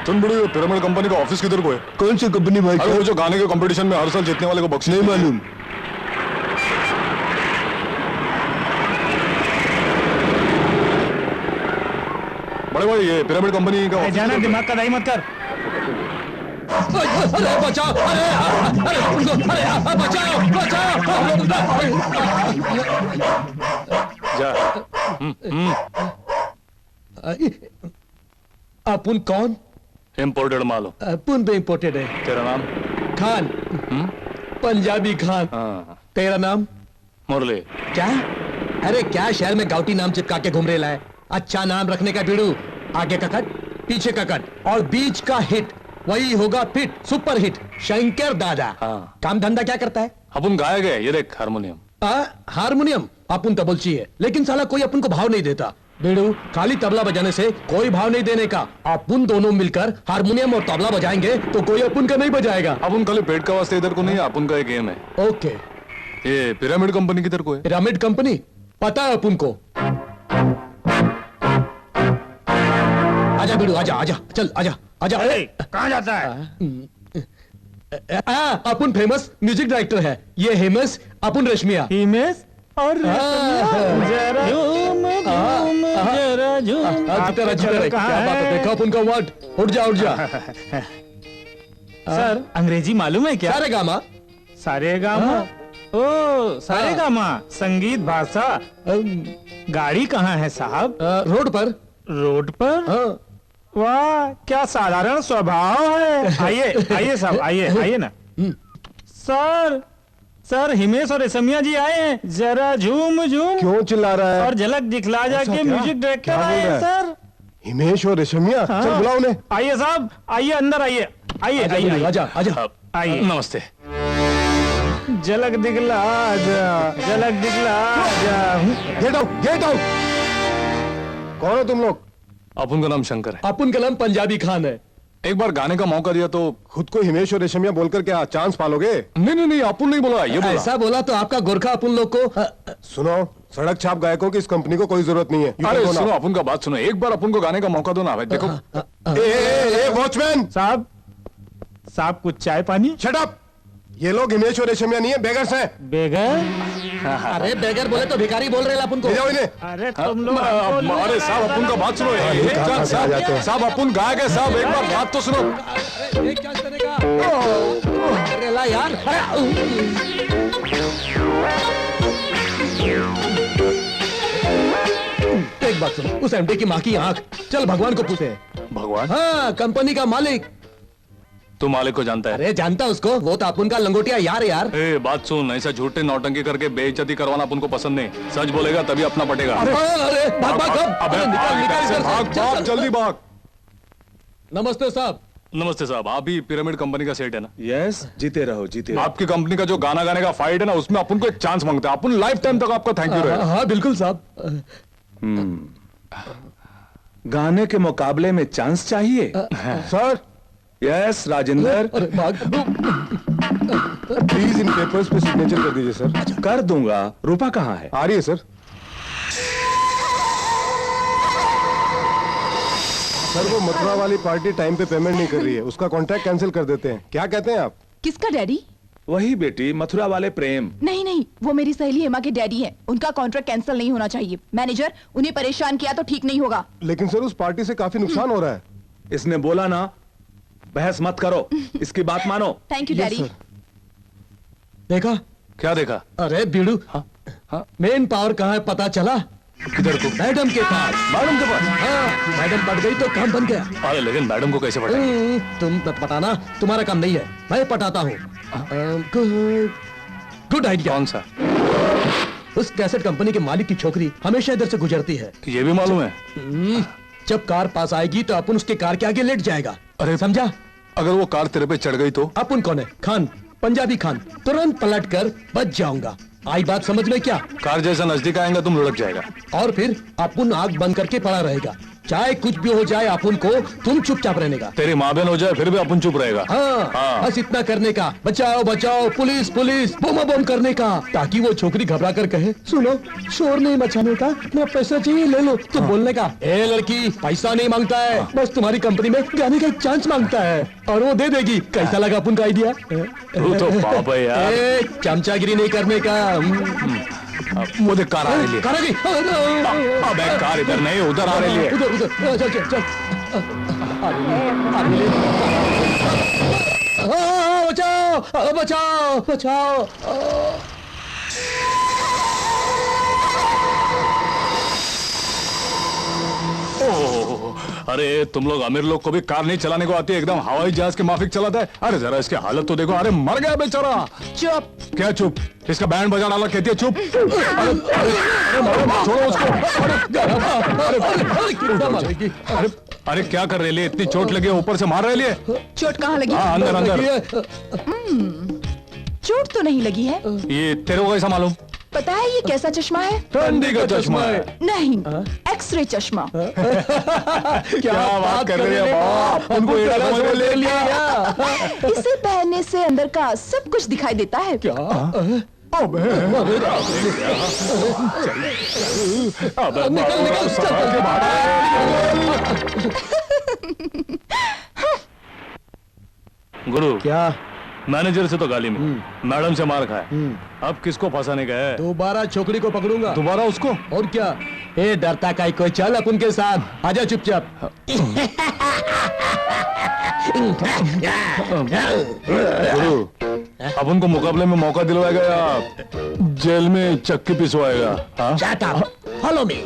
सुन बड़ी pyramid company का office किधर को है? कौन सी कंपनी भाई? अरे वो जो गाने के कंपटीशन में हर साल जीतने वाले को बख्श नहीं मालूम। बड़े भाई ये पिरामिड कंपनी का जाना, दिमाग का दाई मत कर। अरे बचाओ, अरे बचाओ, जा। अपुन कौन? इम्पोर्टेड माल हो। अपुन भी इम्पोर्टेड है। तेरा नाम? खान। पंजाबी खान। हाँ। तेरा नाम? मुरली। क्या? अरे क्या शहर में गाउटी नाम चिपका के घूम रहा है? अच्छा नाम रखने का बीड़ू। आगे का कट, पीछे का कट और बीच का हिट, वही होगा फिट, सुपर हिट। शंकर दादा। हाँ। काम धंधा क्या करता है? अपन गायक है, ये देख हारमोनियम। हारमोनियम? अपन तबलची है, लेकिन साला कोई अपन को भाव नहीं देता। बेड़ू, खाली तबला बजाने से कोई भाव नहीं देने का। अपन दोनों मिलकर हारमोनियम और तबला बजाएंगे तो कोई अपन का नहीं बजाएगा। अपन खाली पेट का वास्ते इधर को नहीं, अपन का एक गेम है। ओके। ये पिरामिड कंपनी किधर को है? पिरामिड कंपनी पता है अपन को। आजा बेड़ू, आजा आजा, चल आजा आजा। कहाँ जाता है? अपन फेमस म्यूजिक डायरेक्टर है। ये हेमस, अपन रश्मिया। हिमेश और जरा झूम झूम जरा झूम। क्या बात है, देखा अपन का वर्ड। उठ जा उठ जा। सर अंग्रेजी मालूम है क्या? सारे गामा। सारे गामा? ओ सारे गामा संगीत भाषा। गाड़ी कहाँ है साहब? रोड पर। रोड पर? वाह क्या साधारण स्वभाव है। आइए आइए साहब, आइए आइए ना। सर सर हिमेश और रेशमिया जी आए हैं, जरा झूम झूम। क्यों चिल्ला रहा है? और झलक दिखला जा के म्यूजिक डायरेक्टर आए हैं सर। हिमेश और रेशमिया? चल बुलाओ उन्हें। आइए साहब, आइए अंदर आइए। आइए आइए आजा आजा। आइए। नमस्ते। झलक दिखला जा, झलक दिखला जा। Get out, get out. कौन हो तुम लोग? अपन का नाम शंकर है। अपन का नाम पंजाबी खान है। एक बार गाने का मौका दिया तो खुद को हिमेश और रेशमिया बोलकर क्या चांस पालोगे? नहीं नहीं नहीं, अपन नहीं बोला, ये बोला। ऐसा बोला तो आपका गोरखा अपन लोग को। सुनो, सड़क छाप गायकों की इस कंपनी को कोई जरूरत नहीं है। अरे सुनो, अपन का बात सुनो, एक बार अपन को गाने का मौका दो ना भाई। देखो वॉचमैन साहब, साहब कुछ चाय पानी? Shut up. ये लोग हिमेश और रेशमिया नहीं है, बेगर्स हैं। बेगर? अरे बेगर बोले तो भिखारी बोल रहे हैं अपन को। ले जाओ इन्हें। अरे तुम लोग अरे साहब अपन का बात सुनो। साहब अपन गायक है साहब, एक बार बात तो सुनो। अरे क्या करेगा? अरे ला यार। एक बात सुनो, उस एमडी की माँ की आंख, चल भगवान को पूछे। भगवान? हाँ, कंपनी का मालिक। तू मालिक को जानता है? अरे जानता उसको, वो तो अपन का लंगोटिया यार यार। ए बात सुन, ऐसा झूठे नौटंकी करके बेइज्जती करवाना अपन को पसंद नहीं। सच बोलेगा तभी अपना पटेगा। अरे भाग भाग भाग। अबे भाग भाग, जल्दी भाग। नमस्ते साहब। नमस्ते साहब, आप ही पिरामिड कंपनी का सेट है ना? यस, जीते रहो जीते रहो। आपकी कंपनी का जो गाना गाने का फाइट है ना, उसमें अपन को एक चांस मांगते हैं। अपन लाइफ टाइम तक आपका थैंक यू रहेगा। हाँ बिल्कुल साहब। गाने के मुकाबले में चांस चाहिए? Sir. Yes Rajendra. Please in papers पे सिग्नेचर कर दीजिए सर। कर दूंगा। रूपा कहाँ है? आ रही है सर। सर वो मथुरा वाली पार्टी टाइम पे पेमेंट नहीं कर रही है, उसका कॉन्ट्रैक्ट कैंसिल कर देते हैं। क्या कहते हैं आप? किसका डैडी? वही बेटी, मथुरा वाले प्रेम। नहीं नहीं, वो मेरी सहेली हेमा के डैडी हैं। उनका कॉन्ट्रैक्ट कैंसिल नहीं होना चाहिए। मैनेजर, उन्हें परेशान किया तो ठीक नहीं होगा। लेकिन सर उस पार्टी से काफी नुकसान हो रहा है। इसने बोला ना, बहस मत करो, इसकी बात मानो। Thank you Yes, daddy. sir. देखा? क्या देखा? अरे बीड़ू, हाँ? मेन पावर कहाँ है पता चला? किधर को? मैडम के पास। मैडम के पास? हाँ, मैडम पट गई तो काम बन गया। अरे लेकिन मैडम को कैसे पटाएंगे? तुम मत पटाना, तुम्हारा काम नहीं है, मैं पटाता हूँ। Good idea. कौन सा? उस कैसेट कंपनी के मालिक की छोकरी हमेशा इधर से गुजरती है। ये भी मालूम है? जब कार पास आएगी तो अपन उसके कार के आगे लेट जाएगा। अरे समझा? अगर वो कार तेरे पे चढ़ गई तो? अपन कौन है? खान, पंजाबी खान। तुरंत पलट कर बच जाऊंगा। आई बात समझ में क्या? कार जैसा नजदीक आएगा तुम लुढ़क जाएगा। और फिर अपन आंख बंद करके पड़ा रहेगा। चाहे कुछ भी हो जाए अपन को, तुम चुपचाप रहने का। तेरी माँ बहन हो जाए फिर भी अपन चुप रहेगा। हाँ, बस इतना करने का। बचाओ बचाओ, पुलिस पुलिस, बोमा बोम करने का, ताकि वो छोकरी घबरा कर कहे, सुनो शोर नहीं मचाने का, ना पैसा चाहिए ले लो। तो बोलने का, ए लड़की पैसा नहीं मांगता है, बस तुम्हारी कंपनी में गाने का एक चांस मांगता है, और वो दे देगी। कैसा लगा अपन का आइडिया? तू तो पाप है यार। ए, चमचागिरी नहीं करने का। वो देख कार आ रही है। कार आ गई। अबे कार इधर नहीं उधर आ रही है। उधर उधर, चल चल चल। बचाओ बचाओ बचाओ। अरे तुम लोग अमीर लोग को भी कार नहीं चलाने को आती है, एकदम हवाई जहाज के माफिक चलाता है। अरे जरा इसकी हालत तो देखो। अरे मर गया बेचारा। चुप। क्या चुप? इसका बैंड बजा डाला, कहती है चुप। अरे छोड़ो उसको। अरे अरे क्या कर रही है? इतनी चोट लगी है, ऊपर से मार रही है। चोट कहाँ लगी? हाँ अंदर अंदर। चोट तो नहीं लगी है। ये तेरे को कैसा मालूम? पता है ये कैसा चश्मा है? ठंडी का चश्मा है। नहीं, एक्सरे चश्मा। क्या बात कर रही है बाप? उनको ले लिया। इसे पहनने से अंदर का सब कुछ दिखाई देता है। क्या? अबे निकल निकल, गुरु, क्या? मैनेजर से तो गाली में, मैडम से मार खाए, अब किसको फंसाने का है? दोबारा छोकरी को पकड़ूंगा। दोबारा उसको? और क्या? ए डरता काई कोई, चल अपन के साथ आजा चुपचाप। गुरु, अब उनको मुकाबले में मौका दिलवाएगा या जेल में चक्की पिसवाएगा? हाँ? Shut up. Follow me.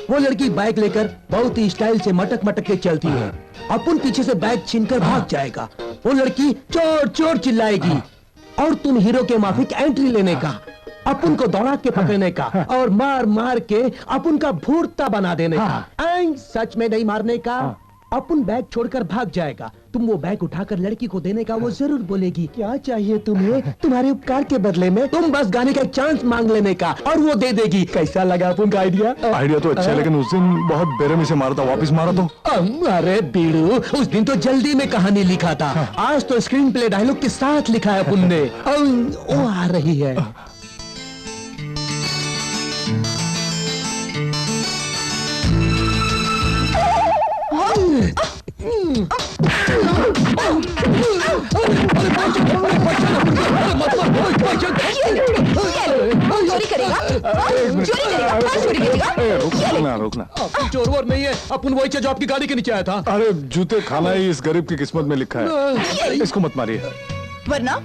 वो लड़की बाइक लेकर बहुत ही स्टाइल से मटक मटक के चलती है। अपन पीछे से बैग छीनकर भाग जाएगा। वो लड़की चोर चोर चिल्लाएगी और तुम हीरो के माफिक एंट्री लेने का, अपन को दौड़ा के पकड़ने का और मार मार के अपन का भूरता बना देने का। एंड सच में नहीं मारने का। अपन बैग छोड़कर भाग जाएगा। तुम वो बैग उठाकर लड़की को देने का, वो जरूर बोलेगी क्या चाहिए तुम्हें, तुम्हारे उपकार के बदले में तुम बस गाने का एक चांस मांग लेने का, और वो दे देगी। कैसा लगा अपन का आइडिया? आइडिया तो अच्छा है, लेकिन उस दिन बहुत बेरहमी से मारा था, वापस मारा तो। अरे बीड़ू, उस दिन तो जल्दी में कहानी लिखा था, आज तो स्क्रीन प्ले डायलॉग के साथ लिखा है अपन ने। वो आ रही है। चोरी करेगा? चोरी करेगा? कहाँ चोरी करेगा? रुकना रुकना। चोर वोर नहीं है, अपन वही जॉब की गाड़ी के नीचे आया था। अरे जूते खाना ही इस गरीब की किस्मत में लिखा है, इसको मत मारिए। वरना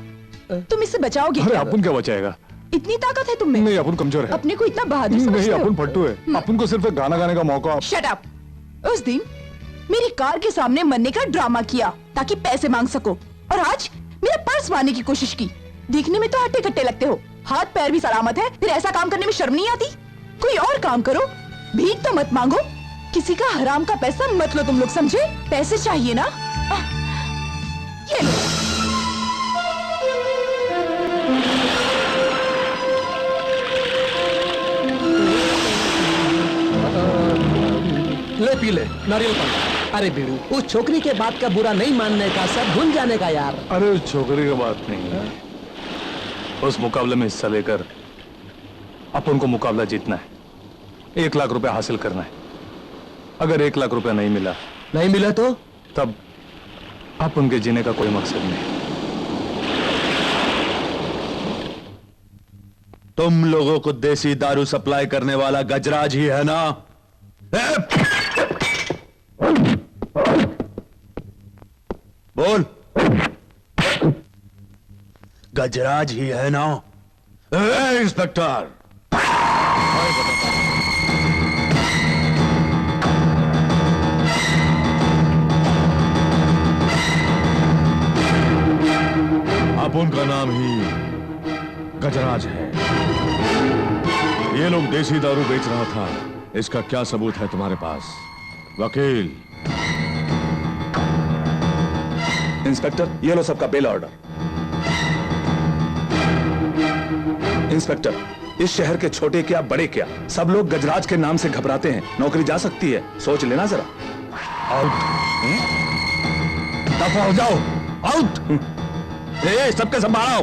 तुम इससे बचाओगे अरे क्या? अपन क्या बचाएगा? इतनी ताकत है तुम में? नहीं, अपन कमजोर है। अपने को इतना बहादुर नहीं, समझते अपन हो? फट्टू है। अपन को सिर्फ एक गाना गाने का मौका। Shut up. उस दिन मेरी कार के सामने मरने का ड्रामा किया ताकि पैसे मांग सको, और आज मेरा पर्स मारने की कोशिश की। देखने में तो हट्टे कट्टे लगते हो, हाथ पैर भी सलामत है, फिर ऐसा काम करने में शर्म नहीं आती? कोई और काम करो, भीख तो मत मांगो, किसी का हराम का पैसा मत लो। तुम लोग समझे? पैसे चाहिए ना? ये लो। ले पी ले नारियल पानी। अरे बीड़ू, उस छोकरी के बात का बुरा नहीं मानने का, सब भूल जाने का यार। अरे उस छोकरी की बात नहीं है, उस मुकाबले में हिस्सा लेकर अपन को मुकाबला जीतना है, 1 लाख रुपए हासिल करना है। अगर 1 लाख रुपए नहीं मिला नहीं मिला तो तब अपन के जीने का कोई मकसद नहीं। तुम लोगों को देसी दारू सप्लाई करने वाला गजराज ही है ना? बोल, गजराज ही है ना? इंस्पेक्टर, अब उनका नाम ही गजराज है। ये लोग देसी दारू बेच रहा था, इसका क्या सबूत है तुम्हारे पास वकील? इंस्पेक्टर, ये लो सबका बेल ऑर्डर। इंस्पेक्टर, इस शहर के छोटे क्या बड़े क्या सब लोग गजराज के नाम से घबराते हैं। नौकरी जा सकती है, सोच लेना जरा। आउट। दफा हो जाओ, आउट। सबके संभालो।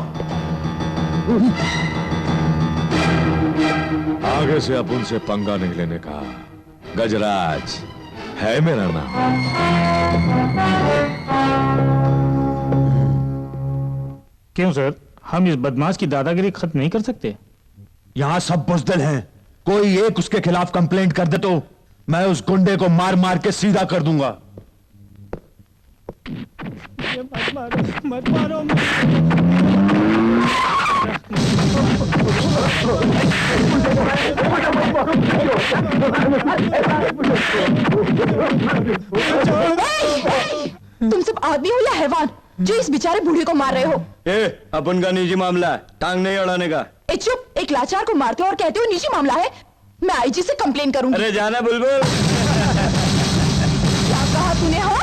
आगे से अब उनसे पंगा नहीं लेने का। गजराज है मेरा नाम। क्यों सर, हम इस बदमाश की दादागिरी खत्म नहीं कर सकते? यहां सब बुजदिल हैं। कोई एक उसके खिलाफ कंप्लेंट कर दे तो मैं उस गुंडे को मार मार के सीधा कर दूंगा। मत मारो। तुम सब आदमी हो या हैवान जो इस बेचारे बूढ़े को मार रहे हो? अपन का निजी मामला है, टांग नहीं अड़ाने का। ए चुप, एक लाचार को मारते हो और कहते हो निजी मामला है। मैं आईजी से कंप्लेन करूंगी। अरे जाना बुलबुल। क्या कहा तूने? हाँ,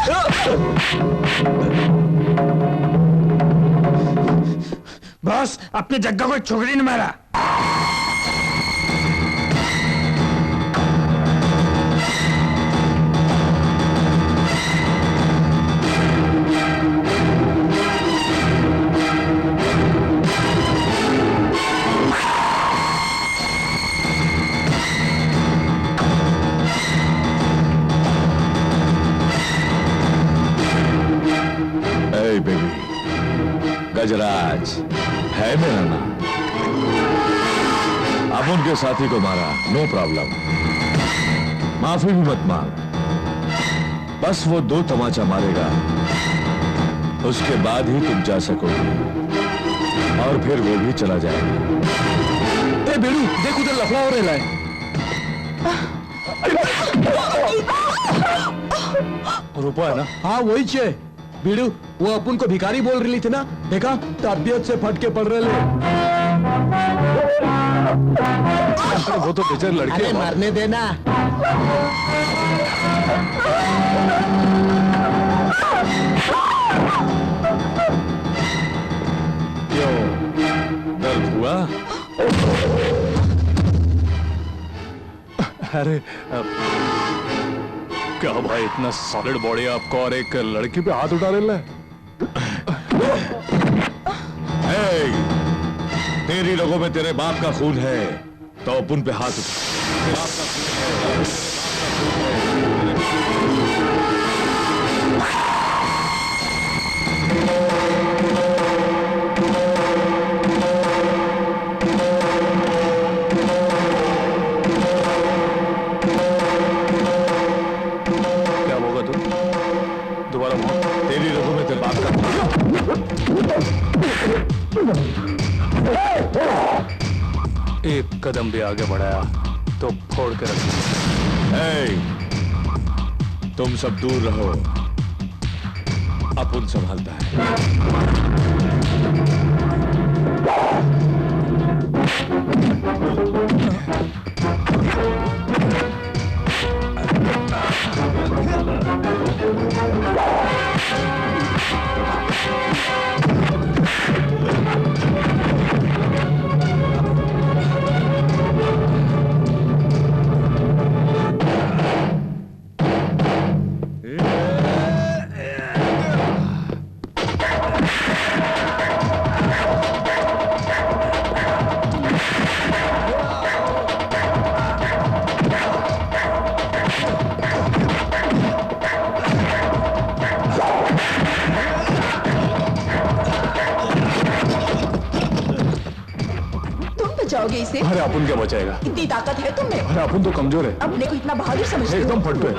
बॉस, अपने जग्गा को एक छोकरी ने मारा। गजराज है मेरा नाम। अब उनके साथी को मारा, नो प्रॉब्लम, माफी भी मत मांग। बस वो 2 तमाचा मारेगा, उसके बाद ही तुम जा सकोगे और फिर वो भी चला जाएगा। ए बेलू, देख उधर लफड़ा हो रहा है। रुपा है ना? हाँ वही छे। बीड़ू, वो अपन को भिखारी बोल रही थी ना, देखा तबियत से फटके पड़ रहे ले। वो तो बेचारे लड़के अरे मरने देना। क्यों, दर्द हुआ? अरे क्या भाई, इतना सॉलिड बॉडी आपको और एक लड़की पे हाथ उठा रहे हैं? तेरी रगों में तेरे बाप का खून है तो अपन पे हाथ उठा। बाप का खून है। क्या होगा तुम दोबारा बोल। तेरी रगों में तेरे बाप का एक कदम भी आगे बढ़ाया तो फोड़ के रख। तुम सब दूर रहो, अपन संभालता है। बचाओगे इसे? अरे अपन क्या बचाएगा? इतनी ताकत है तुम में? अरे अपन तो कमजोर है, अपने को इतना बहादुर समझते हो? एकदम फट गए।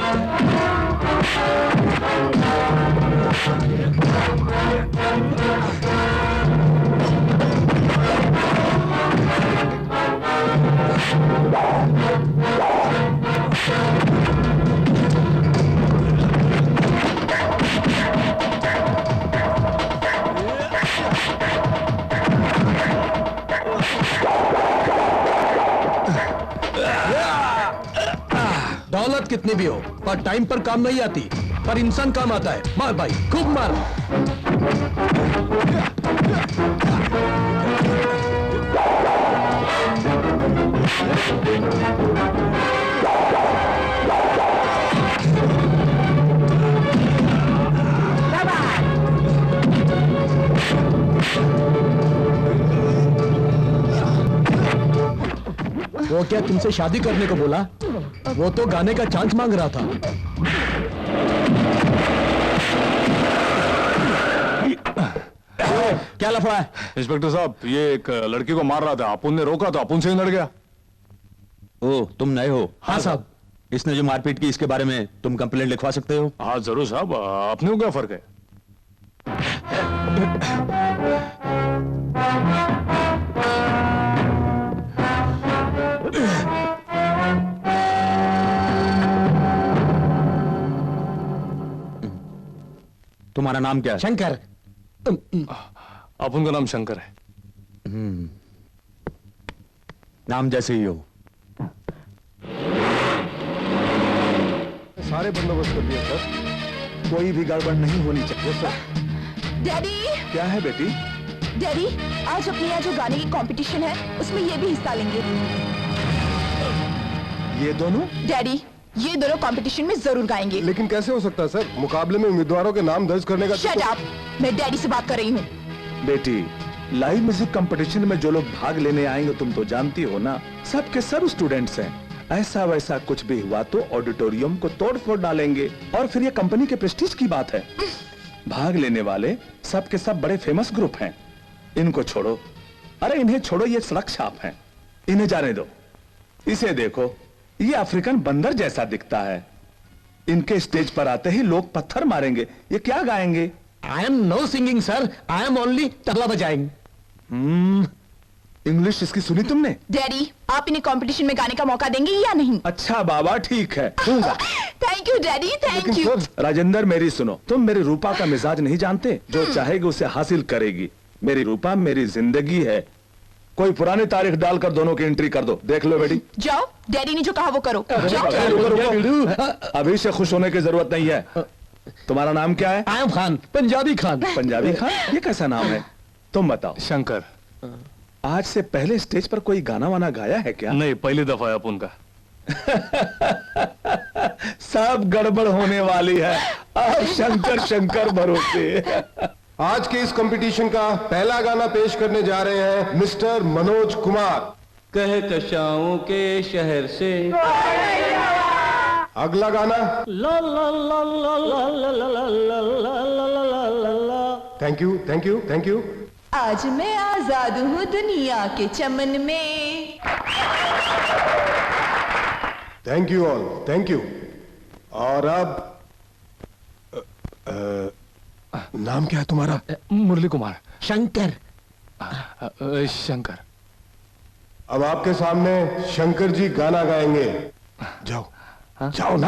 दौलत कितनी भी हो पर टाइम पर काम नहीं आती, पर इंसान काम आता है। मार भाई, खूब मार। वो क्या तुमसे शादी करने को बोला? वो तो गाने का चांस मांग रहा था। क्या लफड़ा है? इंस्पेक्टर साहब, ये एक लड़की को मार रहा था, अपन ने रोका तो अपन से ही लड़ गया। ओ, तुम नए हो? हाँ साहब। इसने जो मारपीट की इसके बारे में तुम कंप्लेंट लिखवा सकते हो? हाँ जरूर साहब, अपने को क्या फर्क है? तुम्हारा नाम क्या है? शंकर। अपन का नाम शंकर है। नाम जैसे ही हो। सारे बंदोबस्त कर दिए सर, कोई भी गड़बड़ नहीं होनी चाहिए सर। डैडी, क्या है बेटी? डैडी, आज अपने यहाँ जो गाने की कंपटीशन है उसमें ये भी हिस्सा लेंगे। ये दोनों? डैडी, ये दोनों कंपटीशन में जरूर गाएंगे। लेकिन कैसे हो सकता है सर, मुकाबले में उम्मीदवारों के नाम दर्ज करने का शट अप, मैं डैडी से बात कर रही हूँ। बेटी, लाइव म्यूजिक कंपटीशन में जो लोग भाग लेने आएंगे तुम तो जानती हो ना, सब के सब स्टूडेंट्स हैं। ऐसा वैसा कुछ भी हुआ तो ऑडिटोरियम को तोड़ फोड़ डालेंगे, और फिर ये कंपनी के प्रेस्टीज की बात है। भाग लेने वाले सब के सब बड़े फेमस ग्रुप हैं। इनको छोड़ो, अरे इन्हें छोड़ो, ये सड़क छाप हैं, इन्हें जाने दो। इसे देखो, ये अफ्रीकन बंदर जैसा दिखता है। इनके स्टेज पर आते ही लोग पत्थर मारेंगे। ये क्या गाएंगे? I am no singing sir, I am only tabla बजाएंगे। इंग्लिश इसकी सुनी तुमने? डैडी, आप इन्हें कंपटीशन में गाने का मौका देंगे या नहीं? अच्छा बाबा, ठीक है, दूंगा। थैंक यू डैडी, थैंक लेकिन यू। सर, राजेंद्र मेरी सुनो, तुम मेरी रूपा का मिजाज नहीं जानते। जो चाहेगी उसे हासिल करेगी। मेरी रूपा मेरी जिंदगी है। कोई पुरानी तारीख डालकर दोनों की एंट्री कर दो। देख लो बेटी। जाओ, डैडी ने जो कहा वो करो। जाओ। रुको, रुको। अभी से खुश होने की जरूरत नहीं है। तुम्हारा नाम क्या है? I am Khan, Punjabi Khan. पंजाबी खान? ये कैसा नाम है? तुम बताओ। शंकर। आज से पहले स्टेज पर कोई गाना वाना गाया है क्या? नहीं, पहली दफा है अपन का। सब गड़बड़ होने वाली है। अब शंकर शंकर भरोसे। आज के इस कंपटीशन का पहला गाना पेश करने जा रहे हैं मिस्टर मनोज कुमार। कह कशाओं के शहर से अगला गाना। Thank you, thank you, thank you. आज मैं आजाद हूँ दुनिया के चमन में। Thank you all, thank you. और अब नाम क्या है तुम्हारा? मुरली कुमार। शंकर। शंकर। अब आपके सामने शंकर जी गाना गाएंगे। जाओ, जाओ ना।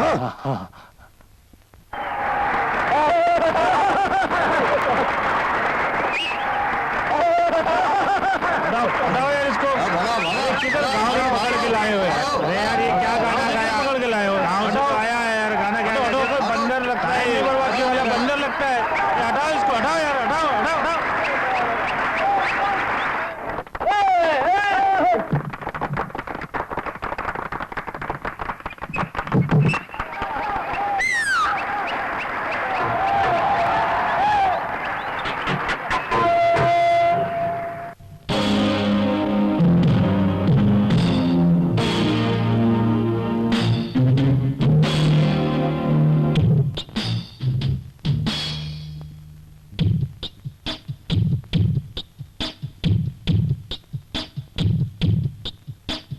हटाओ यार इसको। किधर गाँव में पकड़ के लाए हुए हैं? अरे यार ये क्या गाना गाया? पकड़ के लाए हो? गाँव से तो आया है यार, गाना क्या? बंदर लगता है ये, बंदर लगता है। हटाओ इसको, हटाओ यार, हटाओ हटाओ हटाओ।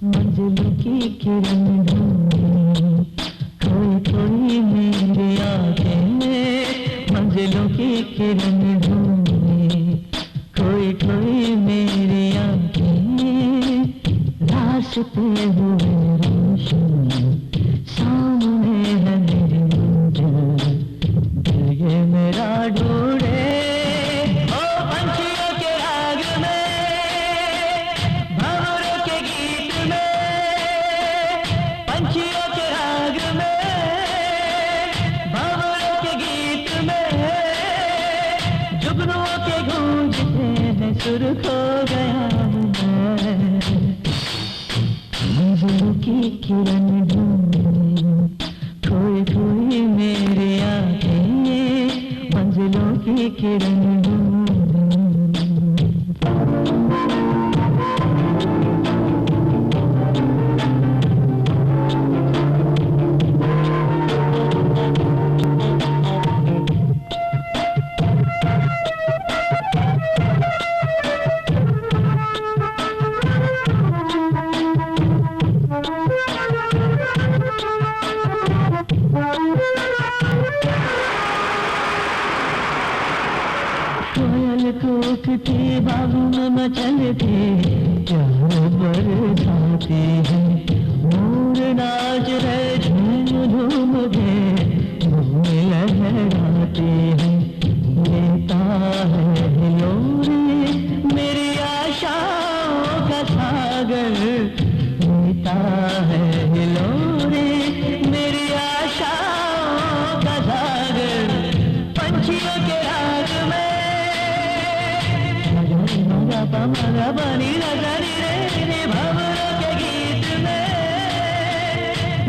मंजिलों की किरण ढूंढे, कोई कोई मेरी आंखें में मंजिलों की किरण ढूंढे, कोई कोई मेरी आंखें में रास्ते हुए रोशन, सामने है मेरी मंजिल, दिल ये मेरा ढूंढे। ओ पंछियों के राग में, भंवरों के गीत में, पंछियों के राग में, भंवरों के गीत में, जुगनुओं के गूंजते हैं सुर, खो गया हूँ मैं। मंजिलों की किरण ढूंढे, कोई कोई मेरी आंखें मंजिलों की किरण ढूंढे। कोयल कूकती बागों में मचलती, प्यार बरसाती है, मोर नाच रहे झूम झूम के, धूम लहराती है, लेता है हिलोरे मेरी आशाओं का सागर, लेता है हिलोरे मेरी आशाओं का सागर, पंछियों के राग में मगा बनी नजरी रे, भंवरों के गीत में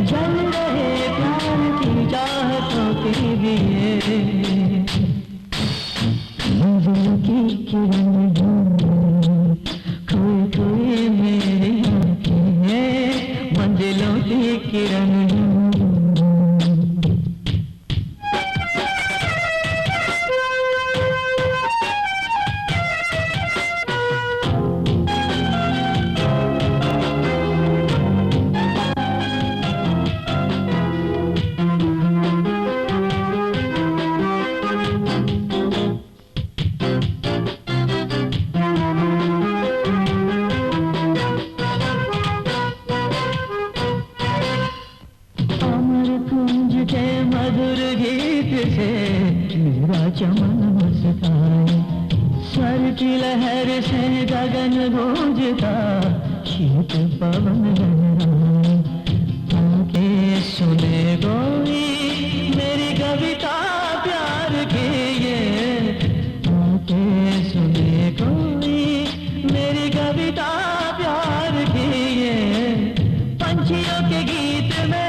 जल रहे प्यार की चाहतों के लिए। मंजिलों की किरण ढूंढे, कोई कोई मेरी आंखें मंजिलों की किरण ढूंढे। अमर कुंज के मधुर गीत से मेरा चमन मुस्काए, स्वर की लहर से गगन गूंजता, शीत पवन लहराए, आके सुने कोई मेरी कविता प्यार की ये, आके सुने कोई मेरी कविता प्यार की ये, पंछियों के गीत में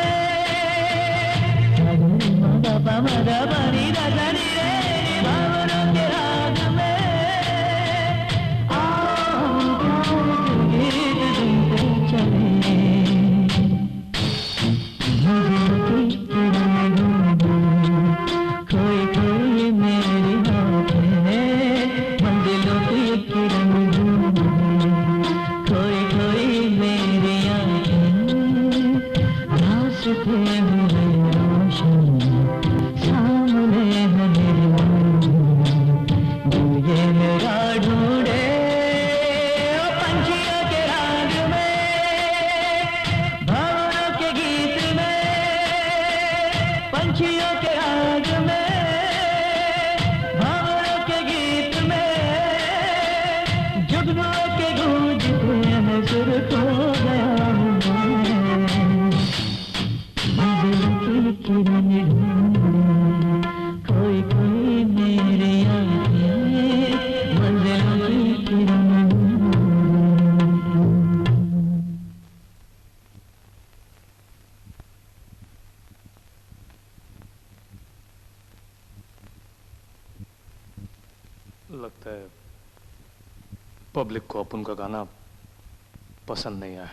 मगा बनी नजरी रे, भंवरों के राग में आओ प्यार के गीत सुनते चले। मंजिलों की किरण ढूंढे, कोई कोई मेरी आंखें मंजिलों की किरण ढूंढे, कोई कोई मेरी आंखें रास्ते हुए रोशन, सामने है मेरी मंजिल, दिल ये मेरा ढूंढे। ओ पंछियों के राग में, भंवरों के गीत में, पंछियों के राग में, भंवरों के गीत में, जुगनुओं के गूंजते हैं सुर, खो गया हूँ मैं। मंजिलों की किरण ढूंढे, कोई कोई मेरी आंखें मंजिलों की किरण ढूंढे। लगता है पब्लिक को अपन का गाना पसंद नहीं आया।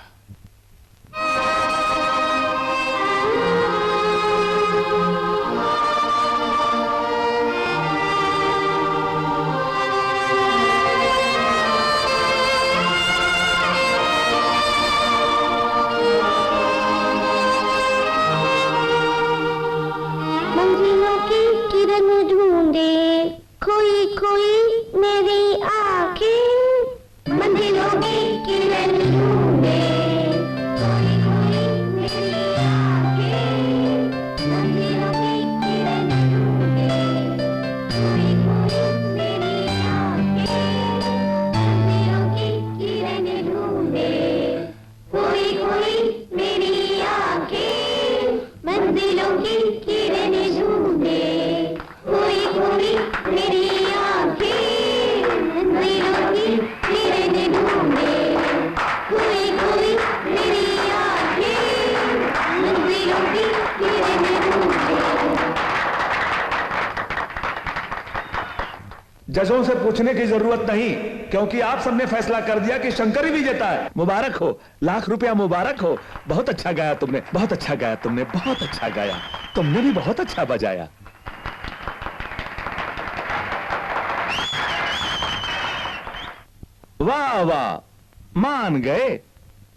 जजों से पूछने की जरूरत नहीं, क्योंकि आप सबने फैसला कर दिया कि शंकर ही विजेता है। मुबारक हो, लाख रुपया मुबारक हो। बहुत अच्छा गाया तुमने, बहुत अच्छा गाया तुमने, बहुत अच्छा गाया। तुमने भी बहुत अच्छा बजाया। वाह वाह, मान गए।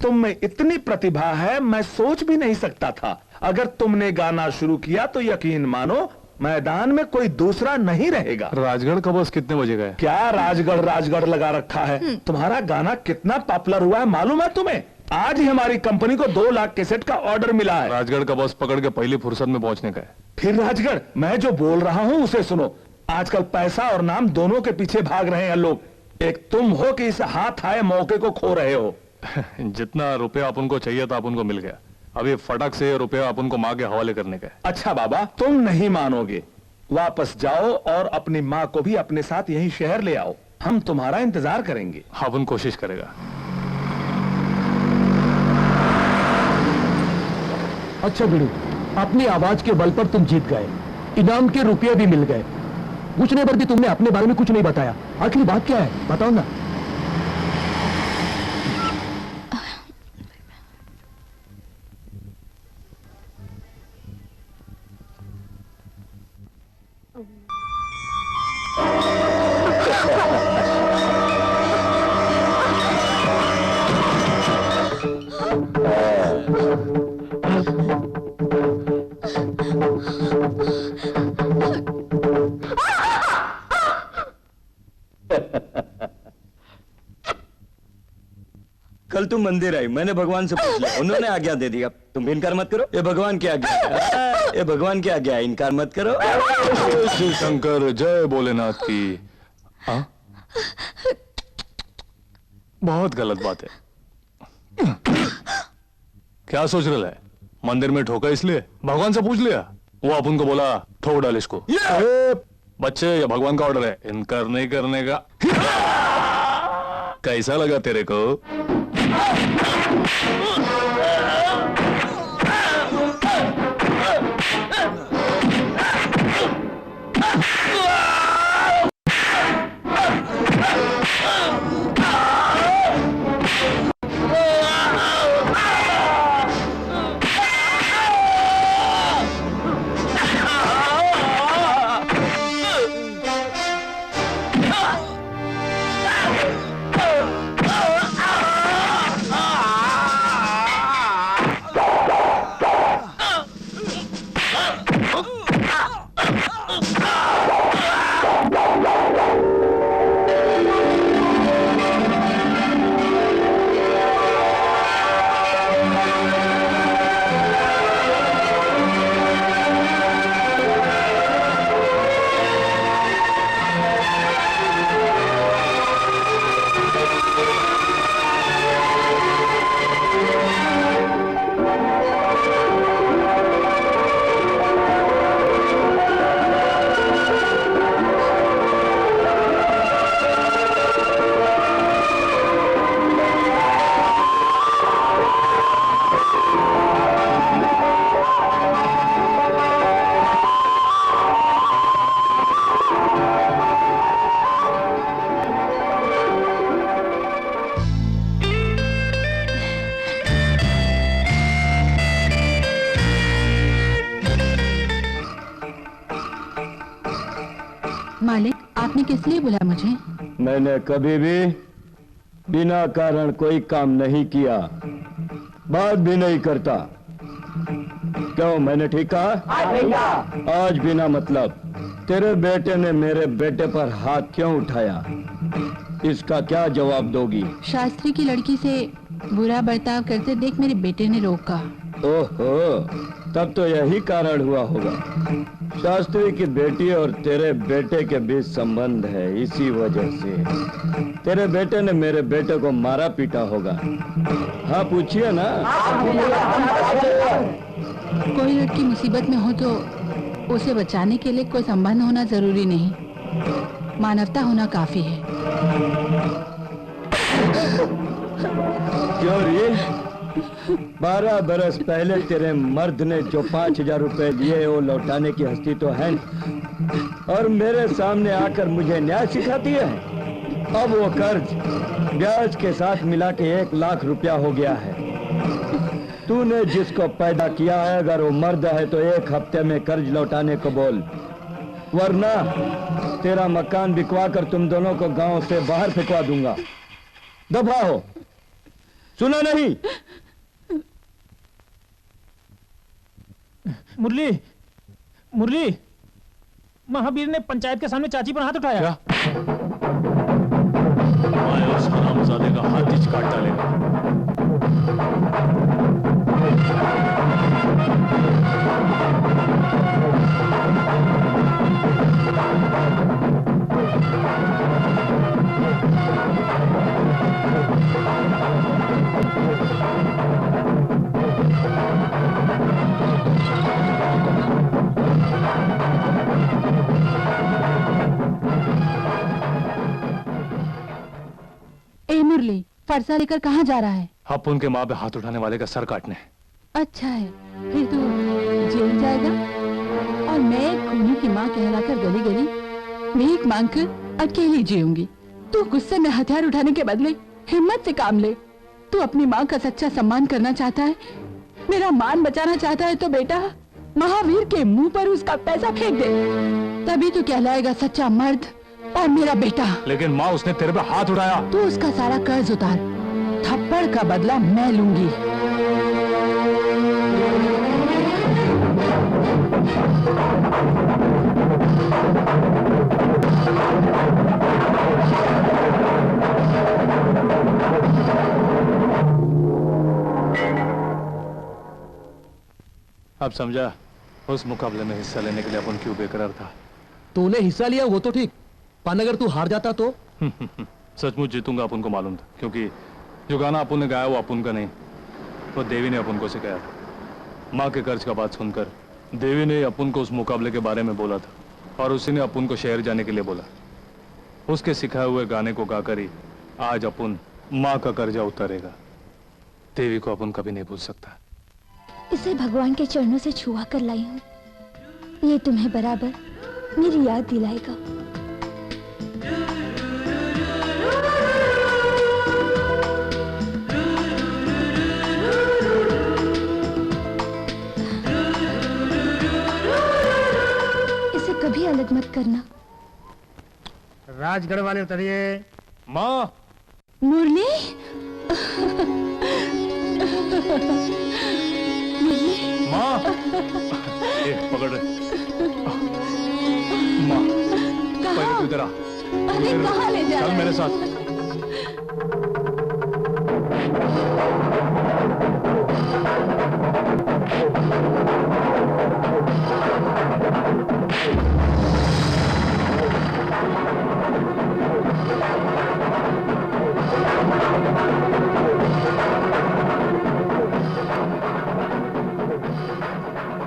तुम में इतनी प्रतिभा है, मैं सोच भी नहीं सकता था। अगर तुमने गाना शुरू किया तो यकीन मानो मैदान में कोई दूसरा नहीं रहेगा। राजगढ़ का बॉस कितने बजे गए? क्या राजगढ़ लगा रखा है? तुम्हारा गाना कितना पॉपुलर हुआ है मालूम है तुम्हें? आज ही हमारी कंपनी को 2 लाख कैसेट का ऑर्डर मिला है। राजगढ़ का बॉस पकड़ के पहली फुर्सत में पहुंचने का है। फिर राजगढ़, मैं जो बोल रहा हूं उसे सुनो। आजकल पैसा और नाम दोनों के पीछे भाग रहे हैं लोग। एक तुम हो कि इस हाथ आए मौके को खो रहे हो। जितना रुपया अपन को चाहिए था अपन को मिल गया। अभी फटक से रुपया अपन को माँ के हवाले करने का है। अच्छा बाबा, तुम नहीं मानोगे। वापस जाओ और अपनी माँ को भी अपने साथ यही शहर ले आओ। हम तुम्हारा इंतजार करेंगे। अपन कोशिश करेगा। अच्छा बिड़ू, अपनी आवाज के बल पर तुम जीत गए, इनाम के रुपये भी मिल गए। पूछने पर भी तुमने अपने बारे में कुछ नहीं बताया। आखिर बात क्या है, बताओ ना। कल तुम मंदिर आई, मैंने भगवान से पूछ लिया, उन्होंने आज्ञा दे दी। अब तुम भी इनकार मत करो। ये भगवान की आज्ञा है, ये भगवान की आज्ञा है, इनकार मत करो। शिव शंकर जय भोलेनाथ की। हाँ? बहुत गलत बात है। क्या सोच रहा है? मंदिर में ठोका इसलिए? भगवान से पूछ लिया, वो अपन को बोला ठोक डाल इसको। बच्चे, ये भगवान का ऑर्डर है, इनकार नहीं करने का। कैसा लगा तेरे को? मालिक, आपने किस लिए बुलाया मुझे? मैंने कभी भी बिना कारण कोई काम नहीं किया, बात भी नहीं करता। क्यों, मैंने ठीक कहा? आज बिना मतलब तेरे बेटे ने मेरे बेटे पर हाथ क्यों उठाया, इसका क्या जवाब दोगी? शास्त्री की लड़की से बुरा बर्ताव करते देख मेरे बेटे ने रोका। ओहो, तब तो यही कारण हुआ होगा। शास्त्री की बेटी और तेरे बेटे के बीच संबंध है, इसी वजह से तेरे बेटे ने मेरे बेटे को मारा पीटा होगा। हाँ, पूछिए ना। कोई लड़की मुसीबत में हो तो उसे बचाने के लिए कोई संबंध होना जरूरी नहीं, मानवता होना काफी है। क्यों रे, 12 बरस पहले तेरे मर्द ने जो 5,000 रुपए दिए वो लौटाने की हस्ती तो है नहीं। और मेरे सामने आकर मुझे न्याय सिखाती है। अब वो कर्ज ब्याज के साथ मिला के 1 लाख रुपया हो गया है। तूने जिसको पैदा किया है अगर वो मर्द है तो 1 हफ्ते में कर्ज लौटाने को बोल, वरना तेरा मकान बिकवा कर तुम दोनों को गांव से बाहर फेंकवा दूंगा। दफा हो, सुना नहीं? मुरली, मुरली, महावीर ने पंचायत के सामने चाची पर हाथ उठाया। मैं उस हरामजादे का हाथ ही काट डालेगा। ए मुरली, फरसा लेकर कहाँ जा रहा है? अपुन के माँ पे हाथ उठाने वाले का सर काटने। अच्छा है, फिर तू जेल जाएगा और मैं खूनी की माँ कहलाकर गली गली भीख मांगकर अकेली जीऊंगी। तू गुस्से में हथियार उठाने के बदले हिम्मत से काम ले। तू अपनी माँ का सच्चा सम्मान करना चाहता है, मेरा मान बचाना चाहता है तो बेटा महावीर के मुंह पर उसका पैसा फेंक दे, तभी तू कहलाएगा सच्चा मर्द और मेरा बेटा। लेकिन माँ, उसने तेरे पे हाथ उठाया। तू उसका सारा कर्ज उतार, थप्पड़ का बदला मैं लूंगी। अब समझा उस मुकाबले में हिस्सा लेने के लिए अपन क्यों बेकरार था। तूने हिस्सा लिया वो तो ठीक, पर अगर तू हार जाता तो? सचमुच जीतूंगा अपन को मालूम था, क्योंकि जो गाना अपन ने गाया वो अपन का नहीं, वो देवी ने अपन को सिखाया था। माँ के कर्ज का बात सुनकर देवी ने अपन को उस मुकाबले के बारे में बोला था और उसी ने अपन को शहर जाने के लिए बोला। उसके सिखाए हुए गाने को गाकर ही आज अपन माँ का कर्जा उतारेगा। देवी को अपन कभी नहीं भूल सकता। इसे भगवान के चरणों से छुआ कर लाई हूँ, ये तुम्हें बराबर मेरी याद दिलाएगा। इसे कभी अलग मत करना। राजगढ़ वाले उतरिए। माँ, मुरली, माँ, ये पकड़ रहे। माँ, पहले तू इधर आ। अरे कहाँ ले जा चल रहा है? मेरे साथ।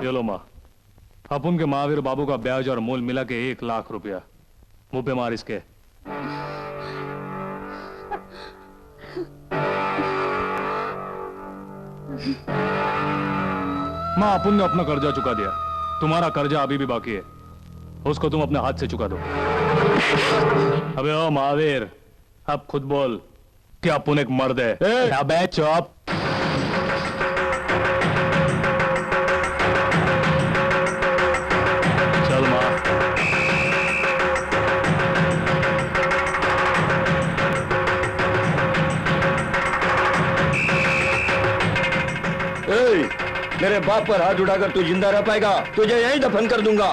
ये लो माँ, अपन के महावीर बाबू का ब्याज और मूल मिला के 1 लाख रुपया। मुंह पे मार इसके। माँ, अपन ने अपना कर्जा चुका दिया, तुम्हारा कर्जा अभी भी बाकी है, उसको तुम अपने हाथ से चुका दो। अबे ओ महावीर, अब खुद बोल कि अपन एक मर्द है। अबे चुप। चल माँ। मेरे बाप पर हाथ उठाकर तू जिंदा रह पाएगा? तुझे यहीं दफन कर दूंगा।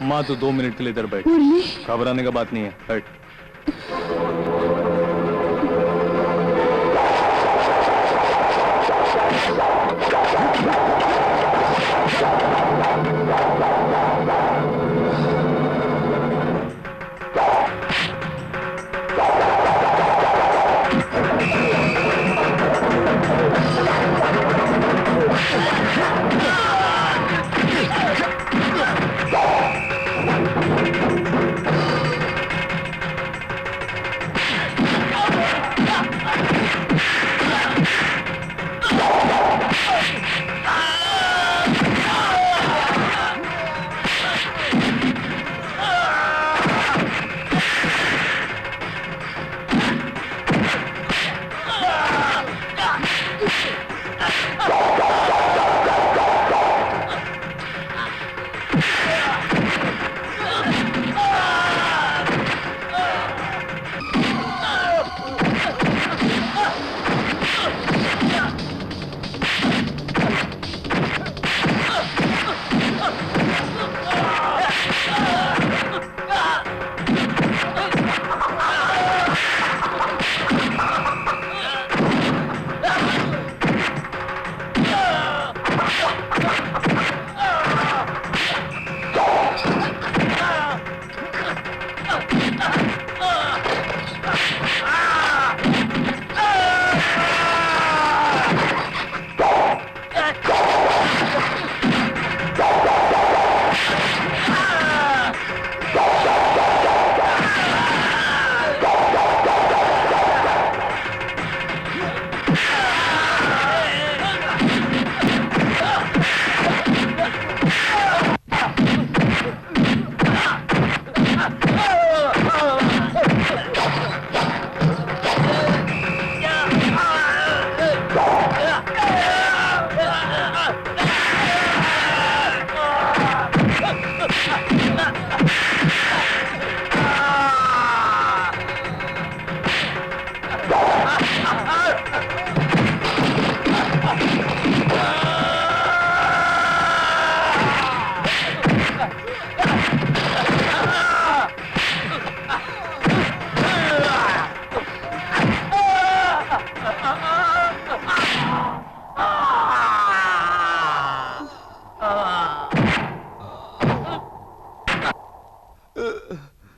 माँ, तू 2 मिनट के लिए इधर बैठ। घबराने का बात नहीं है, बैठ।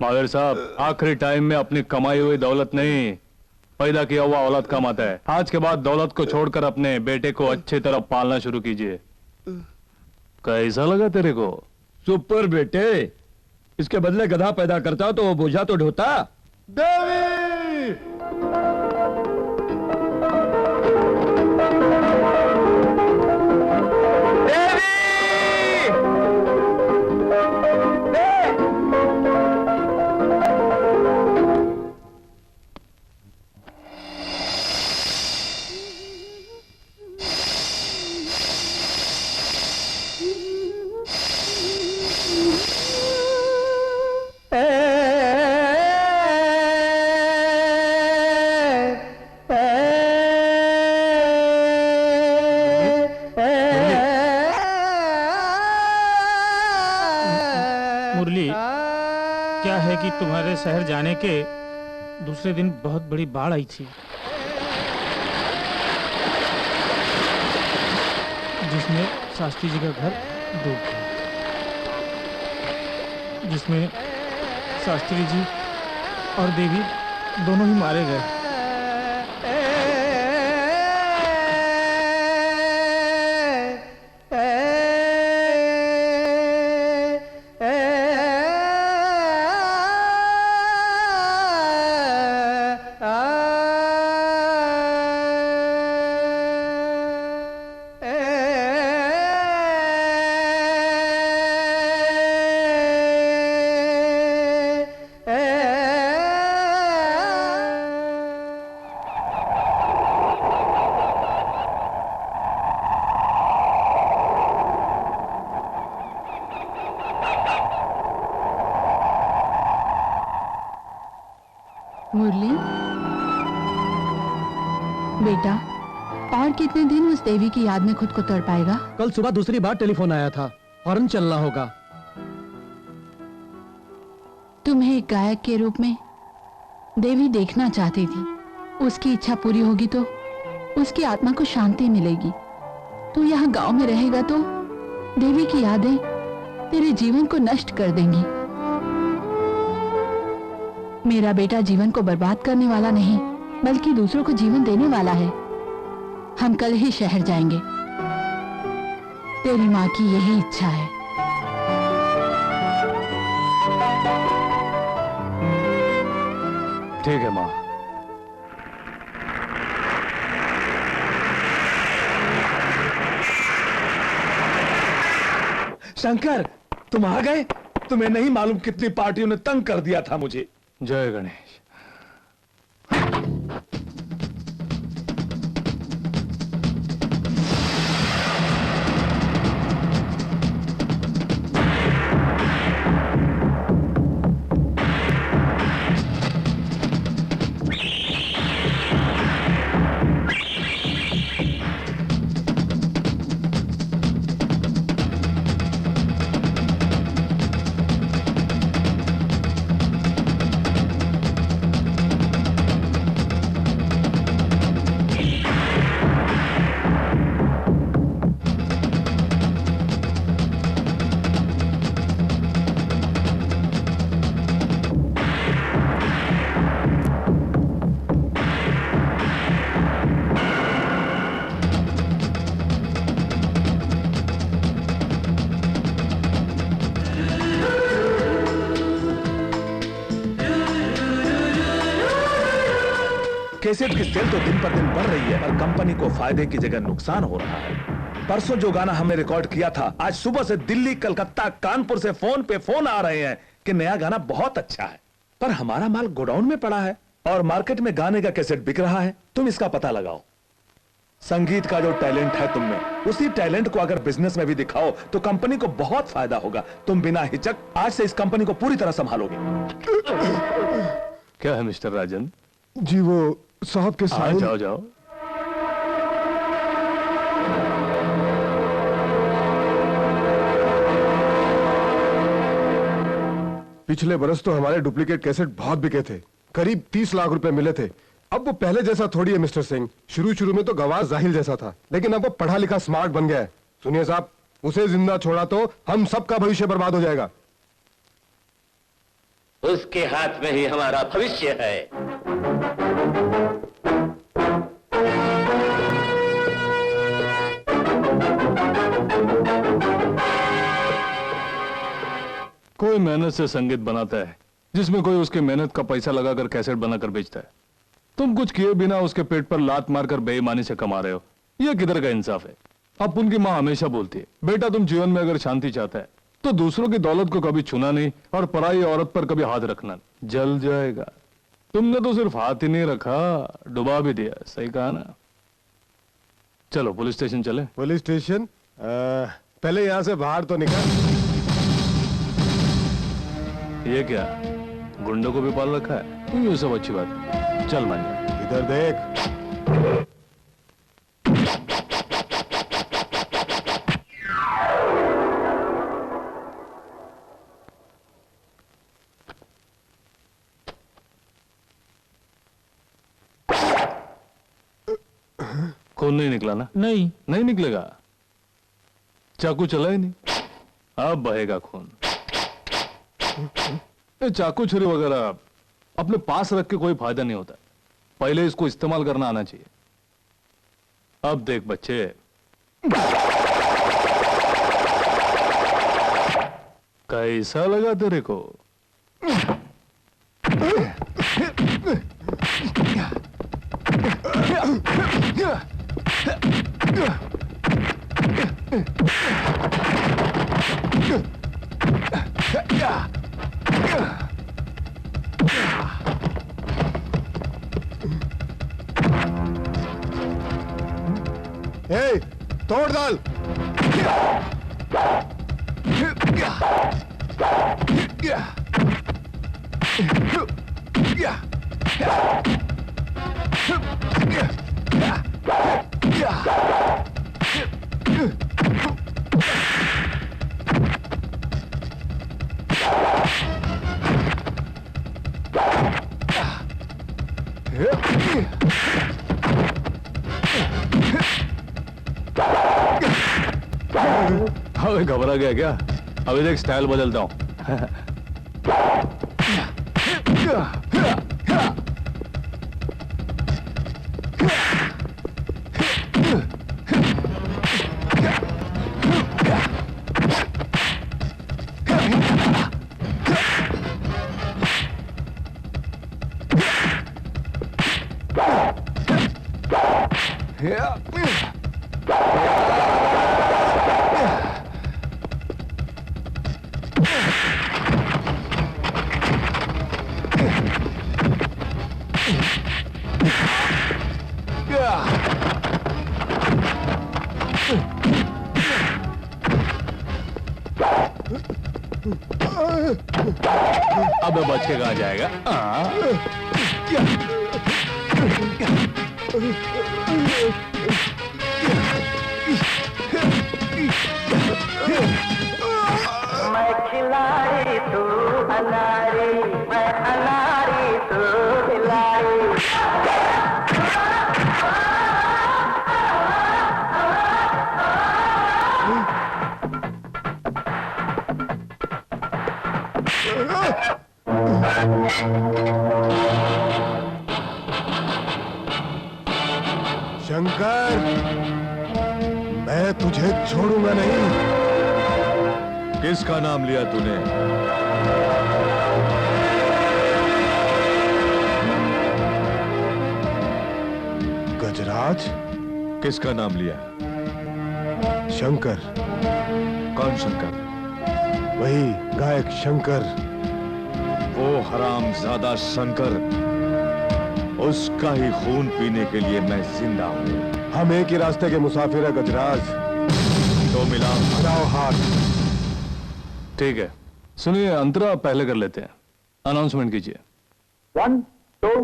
माविर साहब, आखिरी टाइम में अपनी कमाई हुई दौलत नहीं, पैदा किया हुआ औलाद कमाता है। आज के बाद दौलत को छोड़कर अपने बेटे को अच्छी तरह पालना शुरू कीजिए। कैसा लगा तेरे को? सुपर बेटे, इसके बदले गधा पैदा करता तो वो बोझा तो ढोता। देवी! मुरली, क्या है कि तुम्हारे शहर जाने के दूसरे दिन बहुत बड़ी बाढ़ आई थी, जिसमें शास्त्री जी का घर डूब गया, जिसमें शास्त्री जी और देवी दोनों ही मारे गए। मुरली बेटा, और कितने दिन उस देवी की याद में खुद को तड़पाएगा? कल सुबह दूसरी बार टेलीफोन आया था, फौरन चलना होगा। तुम्हें एक गायक के रूप में देवी देखना चाहती थी। उसकी इच्छा पूरी होगी तो उसकी आत्मा को शांति मिलेगी। तू यहाँ गांव में रहेगा तो देवी की यादें तेरे जीवन को नष्ट कर देंगी। मेरा बेटा जीवन को बर्बाद करने वाला नहीं, बल्कि दूसरों को जीवन देने वाला है। हम कल ही शहर जाएंगे। तेरी माँ की यही इच्छा है। ठीक है माँ। शंकर, तुम आ गए? तुम्हें नहीं मालूम कितनी पार्टियों ने तंग कर दिया था मुझे। जय गणेश। कैसेट की सेल तो दिन पर दिन बढ़ रही है, पर कंपनी को फायदे की जगह नुकसान हो रहा है। परसों जो गाना हमने रिकॉर्ड किया था, आज सुबह से दिल्ली, कलकत्ता, कानपुर से फोन पे फोन आ रहे हैं कि नया गाना बहुत अच्छा है, पर हमारा माल गोडाउन में पड़ा है और मार्केट में गाने का कैसेट बिक रहा है। तुम इसका पता लगाओ। संगीत का जो टैलेंट है तुम में, उसी टैलेंट को अगर बिजनेस में भी दिखाओ तो कंपनी को बहुत फायदा होगा। तुम बिना हिचक आज से इस कंपनी को पूरी तरह संभालोगे। क्या है मिस्टर राजन? जी वो साहब के साइन। जाओ जाओ। पिछले बरस तो हमारे डुप्लीकेट कैसेट बहुत बिके थे, करीब 30 लाख रुपए मिले थे। अब वो पहले जैसा थोड़ी है मिस्टर सिंह। शुरू में तो गवाह जाहिल जैसा था, लेकिन अब वो पढ़ा लिखा स्मार्ट बन गया है। सुनिए साहब, उसे जिंदा छोड़ा तो हम सबका भविष्य बर्बाद हो जाएगा। उसके हाथ में ही हमारा भविष्य है। कोई मेहनत से संगीत बनाता है जिसमें कोई उसकी मेहनत का पैसा लगाकर कैसेट बनाकर बेचता है। तुम कुछ किए बिना उसके पेट पर लात मारकर बेईमानी से कमा रहे हो। यह किधर का इंसाफ है? अब उनकी माँ हमेशा बोलती है, बेटा तुम जीवन में अगर शांति चाहता है तो दूसरों की दौलत को कभी छूना नहीं और पराई औरत पर कभी हाथ रखना नहीं, जल जाएगा। तुमने तो सिर्फ हाथ ही नहीं रखा, डुबा भी दिया। सही कहा ना? चलो पुलिस स्टेशन चले। Police station? पहले यहाँ से बाहर तो निकल। ये क्या, गुंडों को भी पाल रखा है? ये सब अच्छी बात है। चल मान इधर देख। खून नहीं निकला ना? नहीं। नहीं निकलेगा, चाकू चला ही नहीं। अब बहेगा खून। ये चाकू छुरी वगैरह अपने पास रख के कोई फायदा नहीं होता, पहले इसको इस्तेमाल करना आना चाहिए। अब देख बच्चे, कैसा लगा तेरे को? ए, तोड़ डाल। अबे घबरा गया क्या? अभी देख स्टाइल बदलता हूं। अब बच के कहा जाएगा? मैं खिलाड़ी तू अनारी, मैं अनारी तू खिलाड़ी। शंकर, मैं तुझे छोड़ूंगा नहीं। किसका नाम लिया तूने? गजराज? किसका नाम लिया? शंकर। कौन शंकर? वही गायक शंकर। वो हरामजादा शंकर, उसका ही खून पीने के लिए मैं जिंदा हूं। हम एक ही रास्ते के मुसाफिर है गजराज। तो मिलाओ हाथ। ठीक है, सुनिए, अंतरा पहले कर लेते हैं। अनाउंसमेंट कीजिए। 1, 2,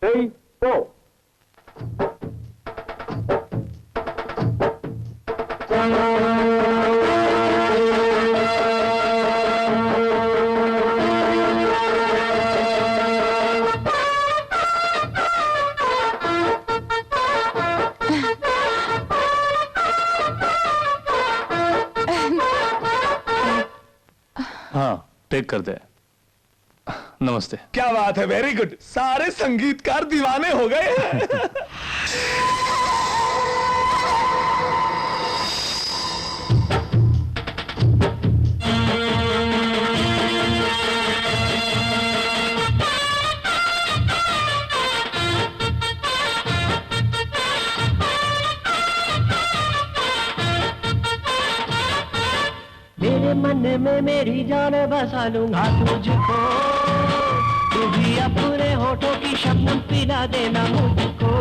3, 4। हाँ, टेक कर दे। नमस्ते। क्या बात है, वेरी गुड। सारे संगीतकार दीवाने हो गए हैं। मेरे मन में मेरी जान बसा लूंगा तुझको, तू भी अपने होठों की शबनम पिला देना मुझको।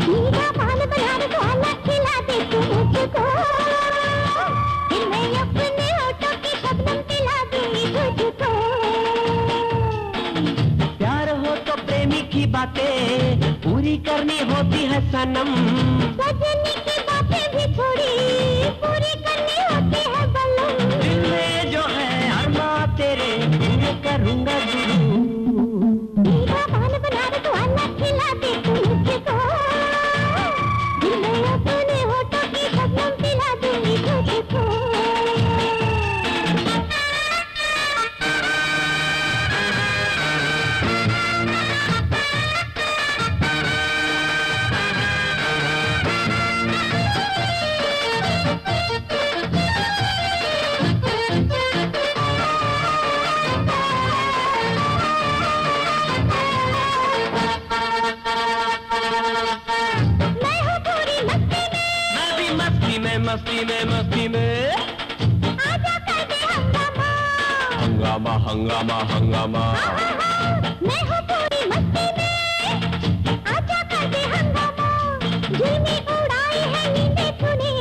मीठा पान बना दे तो अलग खिला दे तू मुझको, फिर मैं अपने होठों की शबनम पिला दूंगी तुझको। प्यार हो तो प्रेमी की बातें पूरी करनी होती है सनम, सजनी की बातें भी थोड़ी पूरी करनी होती है बलम। दिल में जो है अरमां तेरे पूरे करूंगा जरूर। मीठा पान बना दे तो अलग खिला दे तू मुझको, दिल में अपने होठों की शबनम पिला दूंगी तुझको। मस्ती में मस्ती में आजा कर दे हंगामा, हंगामा हंगामा हंगामा। मैं हूँ पूरी मस्ती में, आजा कर दे हंगामा। जुल्मी उड़ाई है नींदे तूने,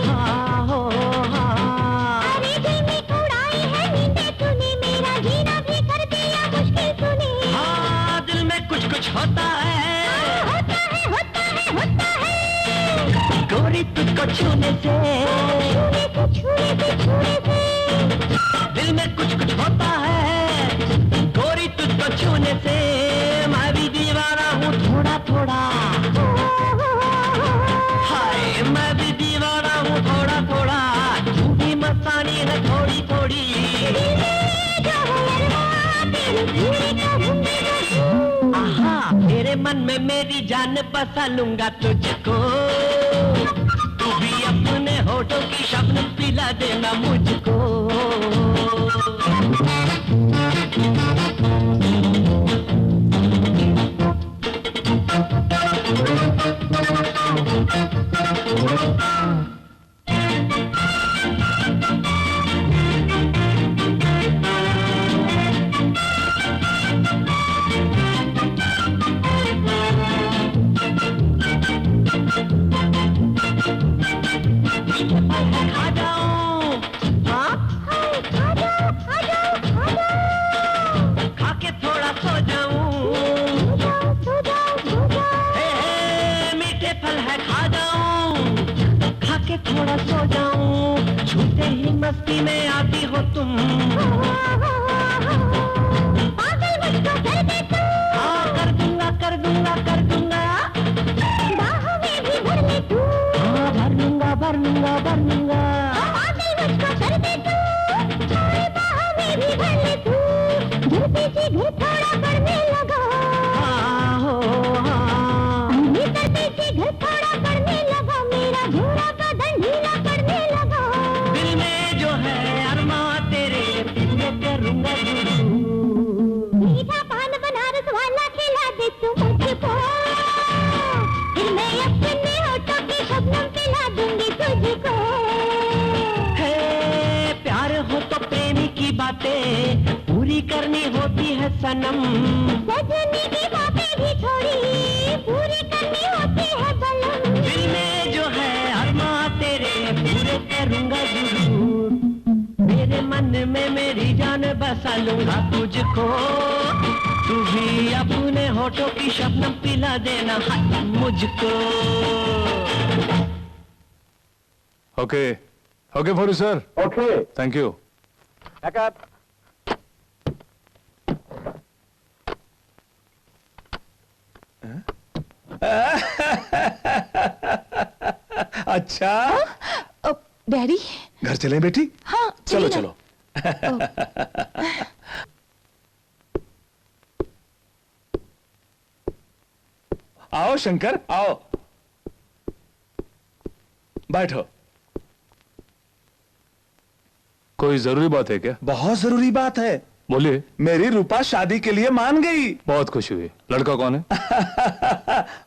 हाँ हो हाँ। अरे जुल्मी उड़ाई है नींदे तूने, मेरा जीना भी कर दिया मुश्किल तूने। हाँ दिल में कुछ कुछ होता है, होता है होता है होता है। गोरी तुझको छूने से, दिल में कुछ कुछ होता है। गोरी तुझको छूने से मैं भी दीवाना हूँ थोड़ा थोड़ा। हाय मैं भी दीवाना हूँ थोड़ा थोड़ा, तू भी मस्तानी है थोड़ी थोड़ी। आहा तेरे मन में मेरी जान बसा लूंगा तुझको, तू भी अपने होठों की शबनम पिला देना मुझको। खा जाऊं, हाँ खा जाओ खा जाओ खा जाओ, खा के थोड़ा सो जाऊं, सो जाओ सो जाओ। हे मीठे फल है खा जाऊं, खा के थोड़ा सो जाऊं। छूते ही मस्ती में आती हो तुम, पागल मुझको कर दे तू। हाँ कर दूंगा कर दूंगा कर दूंगा, बाहों में भी भर ले तू। हाँ भर लूंगा भर लूंगा भर लूंगा। पागल मुझको कर दे तू, बाहों में भी भर ले तू। घर पीछे घर थोड़ा बढ़ने लगा, हाँ हो हाँ। भीतर पीछे घर थोड़ा बढ़ने लगा, मेरा घोड़ा बदन ढीला पड़ने लगा। दिल में जो है अरमां तेरे पूरे करूंगा जरूर। मीठा पान बनारस वाला खिला दे तू मुझको, फिर मैं अपने होठों की शबनम पिला दूंगी तुझको। हे प्यार हो तो प्रेमी की बातें पूरी करनी होती है सनम, सजनी की बातें भी थोड़ी पूरी करनी होती है बलम। दिल में जो है अरमां तेरे पूरे करूंगा जरूर। मेरे मन में मेरी जान बसा लूंगा तुझको, तू भी अपने होठों की शबनम पिला देना मुझको। Okay okay for you sir. Okay thank you. अच्छा डैडी। घर चलें बेटी? हाँ चलो चलिए चलो। आओ शंकर, आओ, बैठो। कोई जरूरी बात है क्या? बहुत जरूरी बात है। बोलिए। मेरी रूपा शादी के लिए मान गई। बहुत खुशी हुई। लड़का कौन है?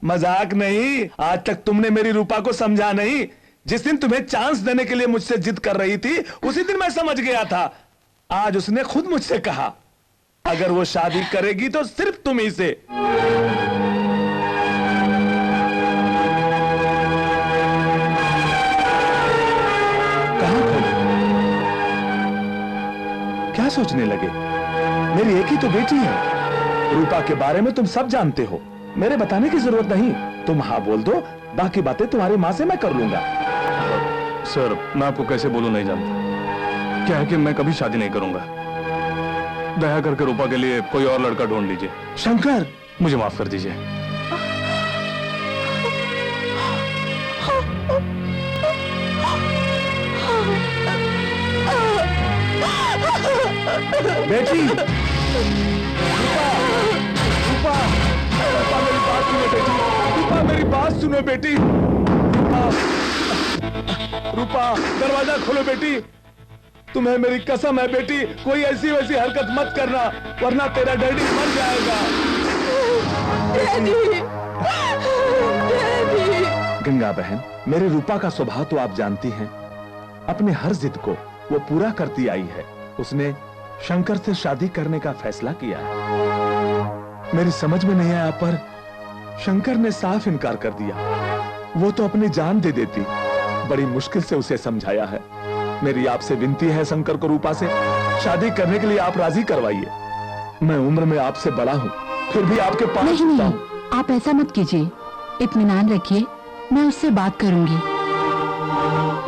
मजाक नहीं, आज तक तुमने मेरी रूपा को समझा नहीं। जिस दिन तुम्हें चांस देने के लिए मुझसे जिद कर रही थी, उसी दिन मैं समझ गया था। आज उसने खुद मुझसे कहा, अगर वो शादी करेगी तो सिर्फ तुम ही से। कहां खोले? क्या सोचने लगे? मेरी एक ही तो बेटी है। रूपा के बारे में तुम सब जानते हो, मेरे बताने की जरूरत नहीं। तुम हाँ बोल दो, बाकी बातें तुम्हारी मां से मैं कर लूंगा। सर, मैं आपको कैसे बोलूं नहीं जानता। क्या है कि मैं कभी शादी नहीं करूंगा। दया करके रूपा के लिए कोई और लड़का ढूंढ लीजिए। शंकर, मुझे माफ कर दीजिए। बेटी, रूपा, रूपा, रूपा मेरी बात सुनो बेटी। रूपा मेरी बात सुनो बेटी। रूपा, दरवाजा खोलो बेटी। तुम्हें मेरी कसम है बेटी, कोई ऐसी वैसी हरकत मत करना, वरना तेरा डैडी मर जाएगा। गंगा बहन, मेरी रूपा का स्वभाव तो आप जानती हैं। अपने हर जिद को वो पूरा करती आई है। उसने शंकर से शादी करने का फैसला किया है। मेरी समझ में नहीं आया, पर शंकर ने साफ इनकार कर दिया। वो तो अपनी जान दे देती। बड़ी मुश्किल से उसे समझाया है। मेरी आपसे विनती है शंकर को रूपा से शादी करने के लिए आप राजी करवाइए। मैं उम्र में आपसे बड़ा हूँ, फिर भी आपके पास नहीं, आप ऐसा मत कीजिए। इत्मीनान रखिए, मैं उससे बात करूंगी।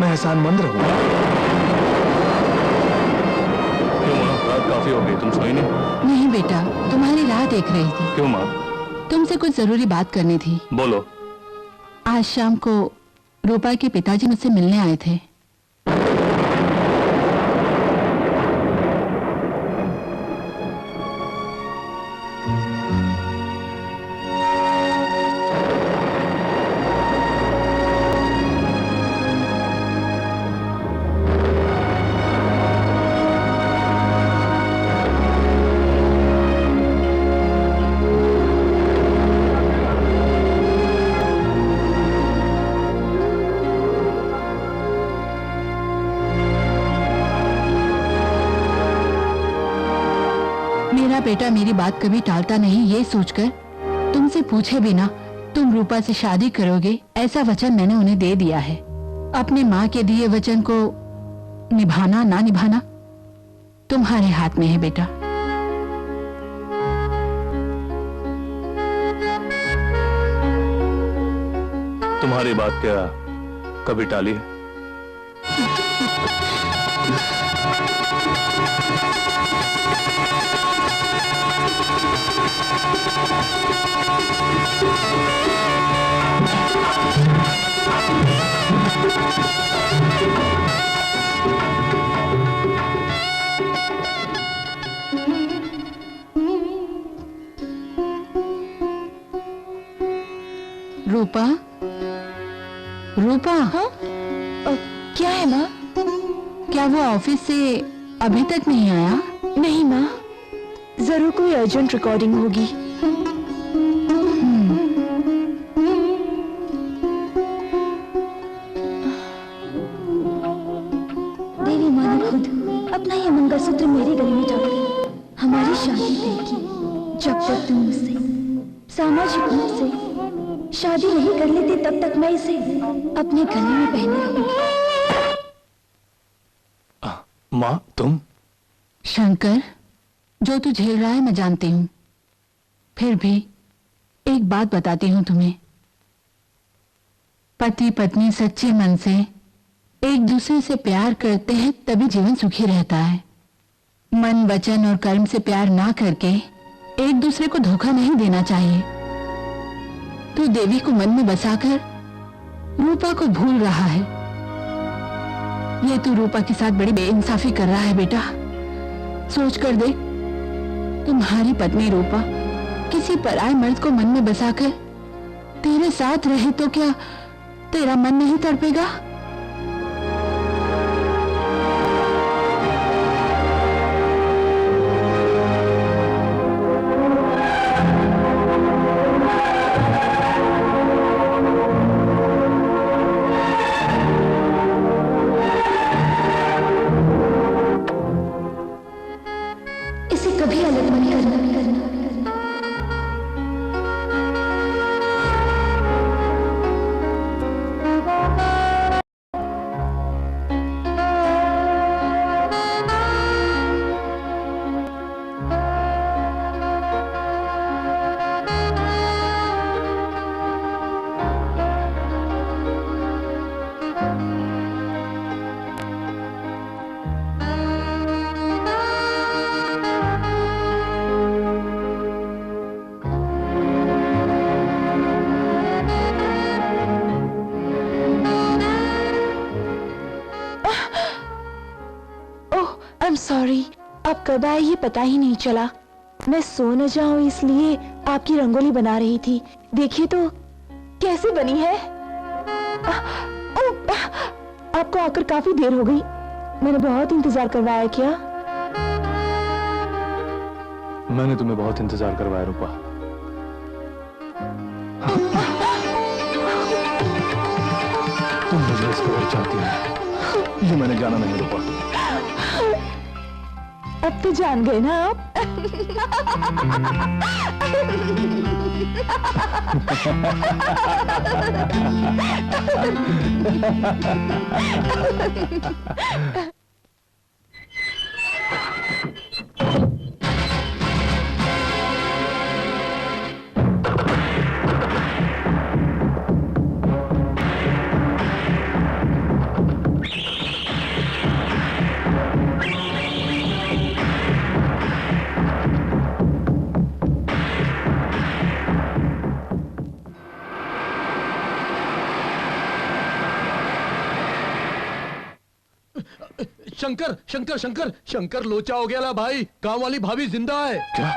मैं एहसानमंद रहूंगा। क्यों माँ, रात काफी हो गई, तुम सोई नहीं? नहीं बेटा, तुम्हारी राह देख रही थी। क्यों माँ? तुमसे कुछ जरूरी बात करनी थी। बोलो। आज शाम को रूपा के पिताजी मुझसे मिलने आए थे। मेरा बेटा मेरी बात कभी टालता नहीं, ये सोचकर तुमसे पूछे बिना तुम रूपा से शादी करोगे, ऐसा वचन मैंने उन्हें दे दिया है। अपने माँ के दिए वचन को निभाना ना निभाना तुम्हारे हाथ में है बेटा। तुम्हारी बात क्या कभी टाली है? रूपा, रूपा। हाँ? क्या है माँ? क्या वो ऑफिस से अभी तक नहीं आया? नहीं माँ, जरूर कोई अर्जेंट रिकॉर्डिंग होगी। देवी माँ ने खुद अपना ये मंगलसूत्र मेरे गले में डाल दिया। हमारी शादी तय की। जब तक तुम मुझसे सामाजिक रूप से शादी नहीं कर लेते, तब तक मैं इसे अपने गले में पहने रहूंगी। माँ, तुम? शंकर, जो तू झेल रहा है मैं जानती हूँ, फिर भी एक बात बताती हूँ तुम्हें। पति पत्नी सच्चे मन से एक दूसरे से प्यार करते हैं, तभी जीवन सुखी रहता है। मन, वचन और कर्म से प्यार ना करके एक दूसरे को धोखा नहीं देना चाहिए। तू देवी को मन में बसाकर रूपा को भूल रहा है। ये तू रूपा के साथ बड़ी बेइंसाफी कर रहा है बेटा। सोच कर देख, तुम्हारी पत्नी रूपा किसी पराये मर्द को मन में बसाकर तेरे साथ रहे तो क्या तेरा मन नहीं तड़पेगा? इसे कभी अलग मत करना। I'm sorry, आप कब आए ये पता ही नहीं चला। मैं सो न जाऊं इसलिए आपकी रंगोली बना रही थी। देखिए तो कैसी बनी है। आपको आकर काफी देर हो गई। मैंने बहुत इंतजार करवाया क्या? मैंने तुम्हें बहुत इंतजार करवाया रूपा। तुम मुझे इस कदर चाहती हो ये मैंने जाना नहीं रूपा। अब तो जान गए ना आप। शंकर शंकर शंकर शंकर लोचा हो गया ला भाई। गांव वाली भाभी जिंदा है क्या?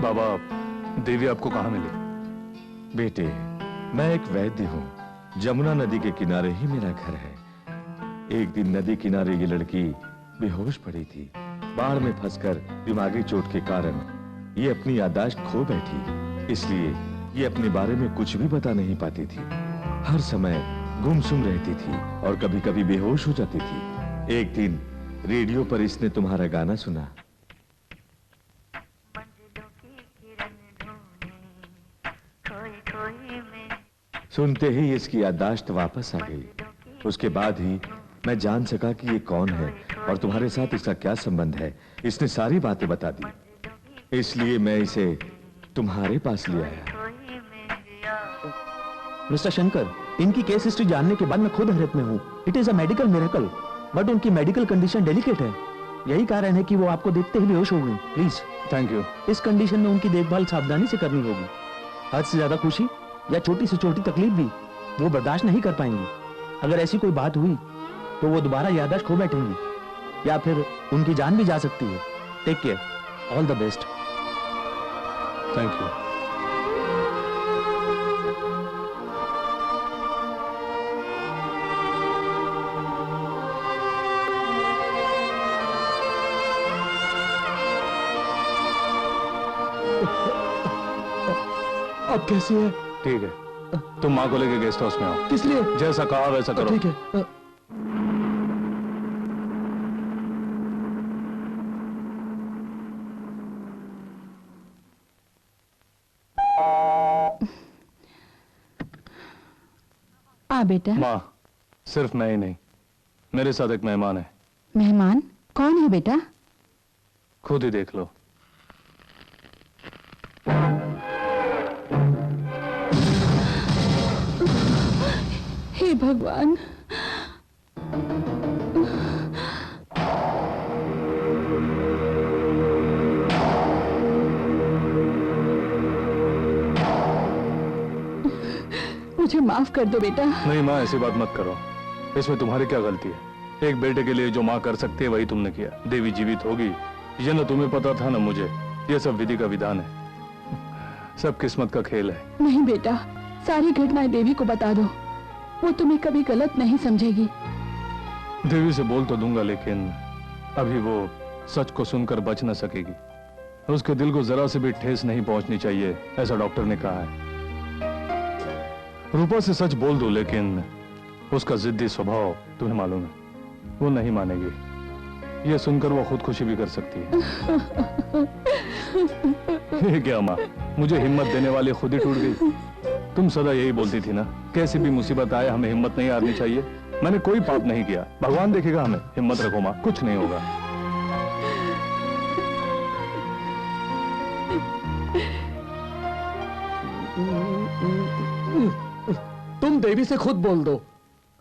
बाबा देवी आपको कहाँ मिली? बेटे, मैं एक वैद्य हूँ। जमुना नदी के किनारे ही मेरा घर है। एक दिन नदी किनारे ये लड़की बेहोश पड़ी थी। बाढ़ में फंसकर दिमागी चोट के कारण ये अपनी याददाश्त खो बैठी। इसलिए ये अपने बारे में कुछ भी बता नहीं पाती थी। हर समय गुमसुम रहती थी और कभी-कभी बेहोश हो जाती थी। एक दिन रेडियो पर इसने तुम्हारा गाना सुना। सुनते ही इसकी याददाश्त वापस आ गई। उसके बाद ही मैं जान सका कि ये कौन है और तुम्हारे साथ इसका क्या संबंध है। इसने सारी बातें बता दी, इसलिए मैं इसे तुम्हारे पास ले आया। मिस्टर शंकर, इनकी केस हिस्ट्री जानने के बाद मैं खुद हैरत में हूँ। It is a medical miracle, but उनकी मेडिकल कंडीशन डेलिकेट है। यही कारण है कि वो आपको देखते ही बेहोश हो गई। प्लीज। Thank you. इस कंडीशन में उनकी देखभाल सावधानी से करनी होगी। हद से ज्यादा खुशी या छोटी से छोटी तकलीफ भी वो बर्दाश्त नहीं कर पाएंगी। अगर ऐसी कोई बात हुई तो वो दोबारा याददाश्त खो बैठेंगी या फिर उनकी जान भी जा सकती है। Take care, all the best. Thank you. अब कैसी है? ठीक है, तुम माँ को लेके गेस्ट हाउस में आओ। किस लिए? जैसा कहा वैसा करो। ठीक है। आ बेटा। माँ, सिर्फ मैं ही नहीं, मेरे साथ एक मेहमान है। मेहमान? कौन है बेटा? खुद ही देख लो। हे भगवान। मुझे माफ कर दो बेटा। नहीं माँ, ऐसी बात मत करो। इसमें तुम्हारी क्या गलती है? एक बेटे के लिए जो माँ कर सकती है वही तुमने किया। देवी जीवित होगी ये न तुम्हें पता था न मुझे। ये सब विधि का विधान है, सब किस्मत का खेल है। नहीं बेटा, सारी घटनाएं देवी को बता दो, वो तुम्हें कभी गलत नहीं समझेगी। देवी से बोल तो दूंगा, लेकिन अभी वो सच को सुनकर बच न सकेगी। उसके दिल को जरा से भी ठेस नहीं पहुंचनी चाहिए, ऐसा डॉक्टर ने कहा है। रूपा से सच बोल दो, लेकिन उसका जिद्दी स्वभाव तुम्हें मालूम है, वो नहीं मानेगी। ये सुनकर वो खुदकुशी भी कर सकती है। ये क्या माँ, मुझे हिम्मत देने वाली खुद ही टूट गई। तुम सदा यही बोलती थी ना, कैसी भी मुसीबत आए हमें हिम्मत नहीं हारनी चाहिए। मैंने कोई पाप नहीं किया, भगवान देखेगा हमें। हिम्मत रखो माँ, कुछ नहीं होगा। तुम देवी से खुद बोल दो।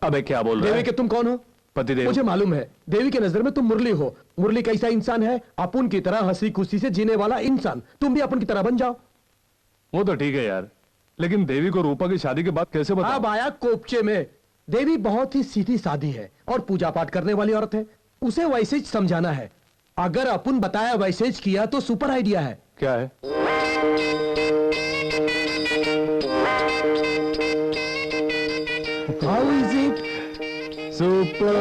अबे क्या बोल रहे देवी हो? के तुम कौन हो? पतिदेव। मुझे मालूम है, देवी के नजर में तुम मुरली हो। मुरली कैसा इंसान है? अपुन की तरह हंसी खुशी से जीने वाला इंसान। तुम भी अपुन की तरह बन जाओ। वो तो ठीक है यार, लेकिन देवी को रूपा की शादी के बाद कैसे बताऊं? अब आया कोपचे में। देवी बहुत ही सीधी सादी है और पूजा पाठ करने वाली औरत है। उसे वैसे ही समझाना है। अगर अपुन बताया वैसे ही किया तो सुपर आइडिया है। क्या है? How is it? सुपर।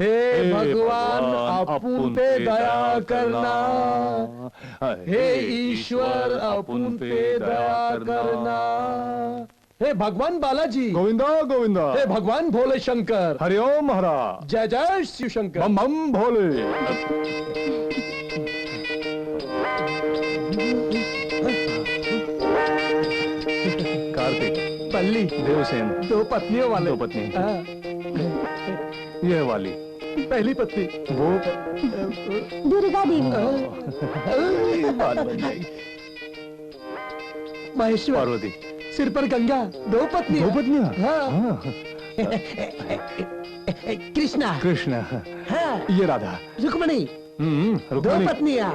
हे भगवान, अपुन पे दया करना। हे ईश्वर, अपुन पे दया करना। हे भगवान बालाजी। गोविंदा गोविंदा। हे भगवान भोले शंकर। हरिओम महाराज। जय जय शिव शंकर। बम बम भोले। कार्तिक। पल्ली। देवसेन। दो पत्नियों वाले। दो पत्नी। हाँ। यह वाली। पहली पत्नी। वो दुर्गा देवी। बात बन जाएगी। महेश्वर। पार्वती। सिर पर गंगा। दो पत्नियां। दो पत्नियां? हाँ। कृष्णा। कृष्ण। हाँ। ये राधा। रुक्मणी। दो रुक्मिणी। पत्नियां।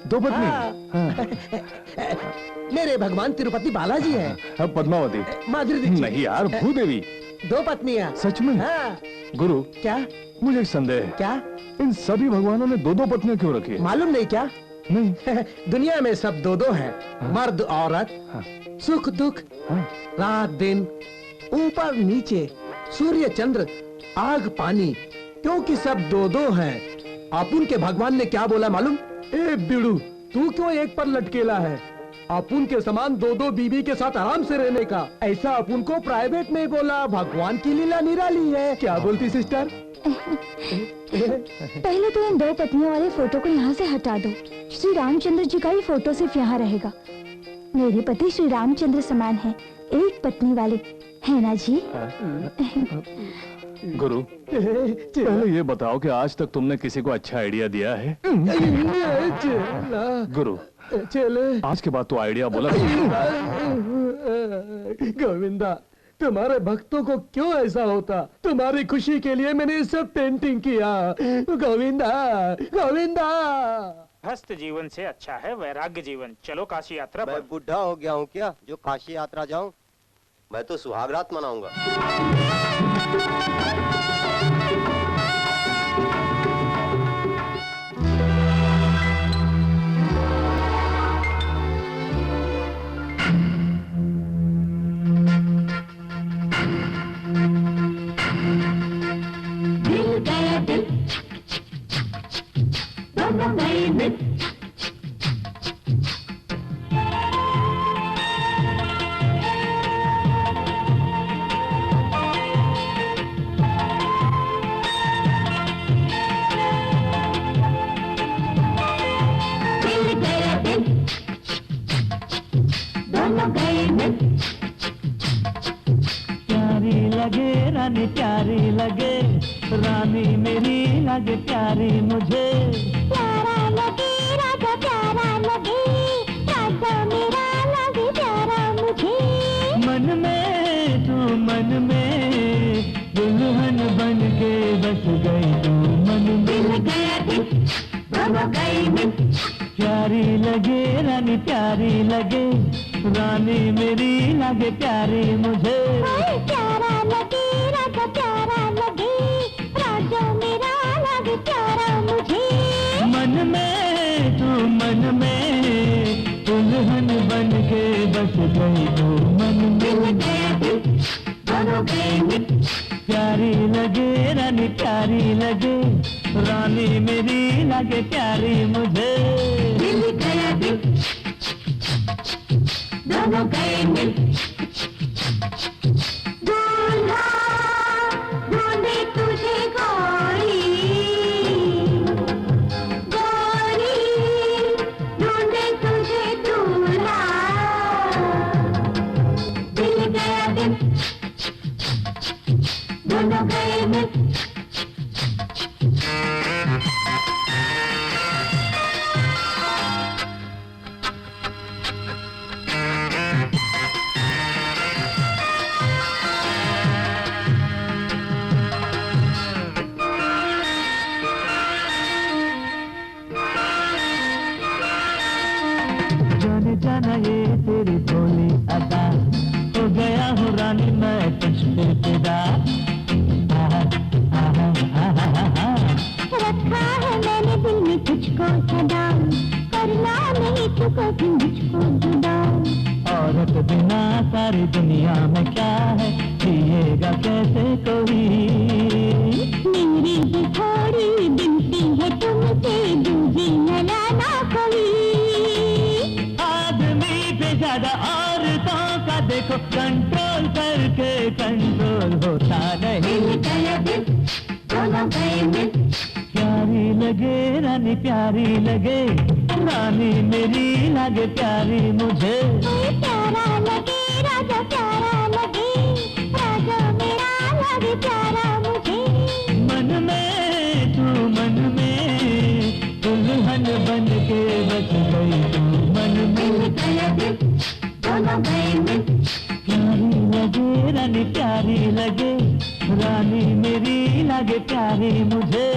दो पत्नी। हाँ। मेरे भगवान तिरुपति बालाजी हैं। अब पद्मावती। माधुरी दीक्षित। नहीं यार, भूदेवी। दो पत्नियां। सच में? हाँ। गुरु, क्या? मुझे एक संदेह है। क्या? इन सभी भगवानों ने दो दो पत्नियां क्यों रखी है? मालूम नहीं क्या? नहीं। दुनिया में सब दो दो है। मर्द औरत। सुख दुख। रात दिन। ऊपर नीचे। सूर्य चंद्र। आग पानी। क्योंकि सब दो दो हैं। अपुन के भगवान ने क्या बोला मालूम? ए बिड़ू, तू क्यों एक पर लटकेला है? अपुन के समान दो दो बीबी के साथ आराम से रहने का। ऐसा अपुन को प्राइवेट में बोला। भगवान की लीला निराली है। क्या बोलती सिस्टर? पहले तो इन दो पत्नियों वाले फोटो को यहाँ से हटा दो। श्री रामचंद्र जी का ही फोटो सिर्फ यहाँ रहेगा। मेरे पति श्री रामचंद्र समान है, एक पत्नी वाले, है ना जी? गुरु पहले ये बताओ कि आज तक तुमने किसी को अच्छा आइडिया दिया है? गुरु चले आज के बाद तो आइडिया बोला। गोविंदा, तुम्हारे भक्तों को क्यों ऐसा होता? तुम्हारी खुशी के लिए मैंने ये सब पेंटिंग किया। गोविंदा, गोविंदा। हस्त जीवन से अच्छा है वैराग्य जीवन। चलो काशी यात्रा मैं पर। बुढ़ा हो गया हूँ क्या जो काशी यात्रा जाऊं? मैं तो सुहागरात मनाऊंगा। दिल गया दिल दोनों गए दिल दिल गया दिल दोनों गए दिल प्यारी लगे रानी प्यारी लगे, रानी मेरी लगे प्यारी मुझे। प्यारा लगे राजा प्यारा लगे, राजा मेरा लगे प्यारा मुझे। मन में तू मन में दुल्हन बन के बस गई तू मन दिल में। गया दिल दोनों गए दिल प्यारी लगे रानी प्यारी लगे, रानी मेरी लगे प्यारी मुझे। ओए प्यारा लगे राजा प्यारा लगे, राजा मेरा लगे प्यारा मुझे। मन में तू मन में दुल्हन बन के बस गई तू मन दिल में। गया दिल दोनों गए दिल प्यारी लगे रानी प्यारी लगे, रानी मेरी लगे प्यारी मुझे। दिल गया दिल दोनों गए दिल। दूल्हा ढूंढे तुझे गोरी, गोरी ढूंढे तुझे दूल्हा। दिल गया दिल दोनों गए दिल। जाने जाना ये तेरी भोली अदा, हो गया हूँ रानी मैं तुझ पे फिदा। आहा, आहा, आहा, आहा। रखा है मैंने दिल में तुझको सदा, करना नहीं तू कभी मुझको जुदा। औरत बिना सारी दुनिया में क्या है, जिएगा कैसे कोई। मेरी भी थोड़ी बिनती है तुमसे, दूजी न लाना कोई। आदमी पे ज्यादा औरतों का देखो कंट्रोल करके कंट्रोल होता नहीं। दिल गया दिल दोनों गए दिल प्यारी लगे रानी प्यारी लगे, रानी मेरी लगे प्यारी मुझे। ओए प्यारा लगे राजा प्यारा लगे, राजा मेरा लगे प्यारा मुझे। मन में तू मन में दुल्हन बन के बस गई तू मन दिल में। गया दिल दोनों गए दिल प्यारी लगे रानी प्यारी लगे, रानी मेरी लगे प्यारी मुझे।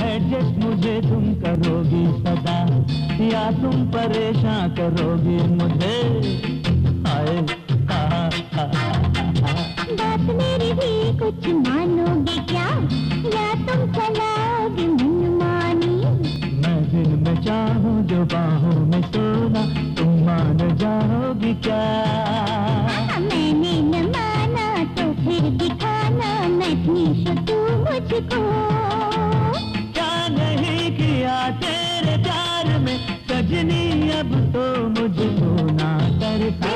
एडजस्ट मुझे तुम करोगी सदा, या तुम परेशान करोगी मुझे। आए बात मेरी भी कुछ मानोगे क्या, या तुम चलाओगे मनमानी। मैं दिल में चाहूँ जो बाहों में सोना, तुम मान जाओगी क्या। मैंने न अब तो मुझको ना तरसा।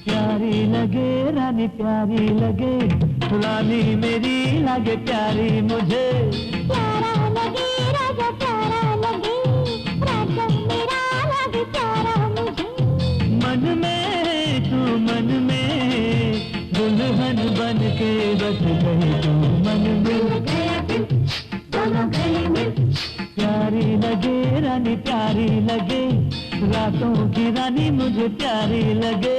प्यारी लगे रानी प्यारी लगे, रानी मेरी लगे प्यारी मुझे। प्यारा लगे राजा प्यारा लगे, राजा मेरा लगे प्यारा मुझे। मन में तू मन में दुल्हन बन के बस गई तू मन में। दोनों गए मिल। प्यारी लगे रानी प्यारी लगे, रातों की रानी मुझे प्यारी लगे।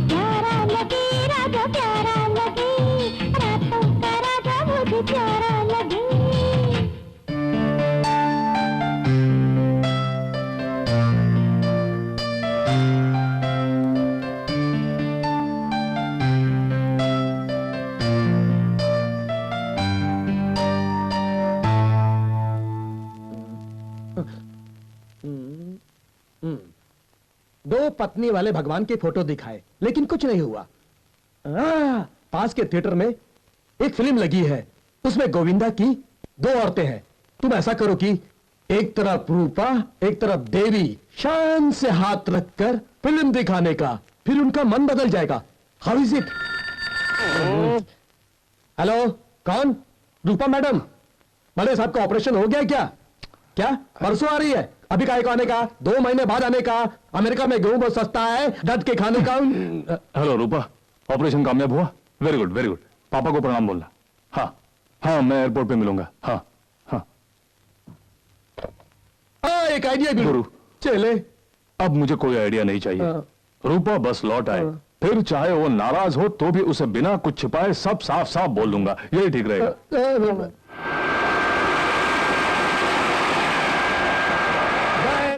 प्यारा लगे राजा प्यारा लगे, रातों का राजा मुझे प्यारा लगे। दो पत्नी वाले भगवान की फोटो दिखाए लेकिन कुछ नहीं हुआ। पास के थिएटर में एक फिल्म लगी है, उसमें गोविंदा की दो औरतें हैं। तुम ऐसा करो कि एक तरफ रूपा एक तरफ देवी, शान से हाथ रखकर फिल्म दिखाने का, फिर उनका मन बदल जाएगा। How is it? हेलो, कौन? रूपा मैडम, बड़े साहब का ऑपरेशन हो गया क्या? क्या परसों आ रही है? अभी काहे को आने का? 2 महीने बाद आने का? अमेरिका में गेहूं बहुत सस्ता है, डट के खाने का। हेलो रूपा, ऑपरेशन कामयाब हुआ? Very good very good. पापा को प्रणाम बोलना। हाँ हाँ, मैं एयरपोर्ट पे मिलूंगा। हाँ हाँ। एक आइडिया भी गुरु चले। अब मुझे कोई आइडिया नहीं चाहिए। रूपा बस लौट आए, फिर चाहे वो नाराज हो तो भी उसे बिना कुछ छिपाए सब साफ साफ बोल दूंगा। यही ठीक रहेगा।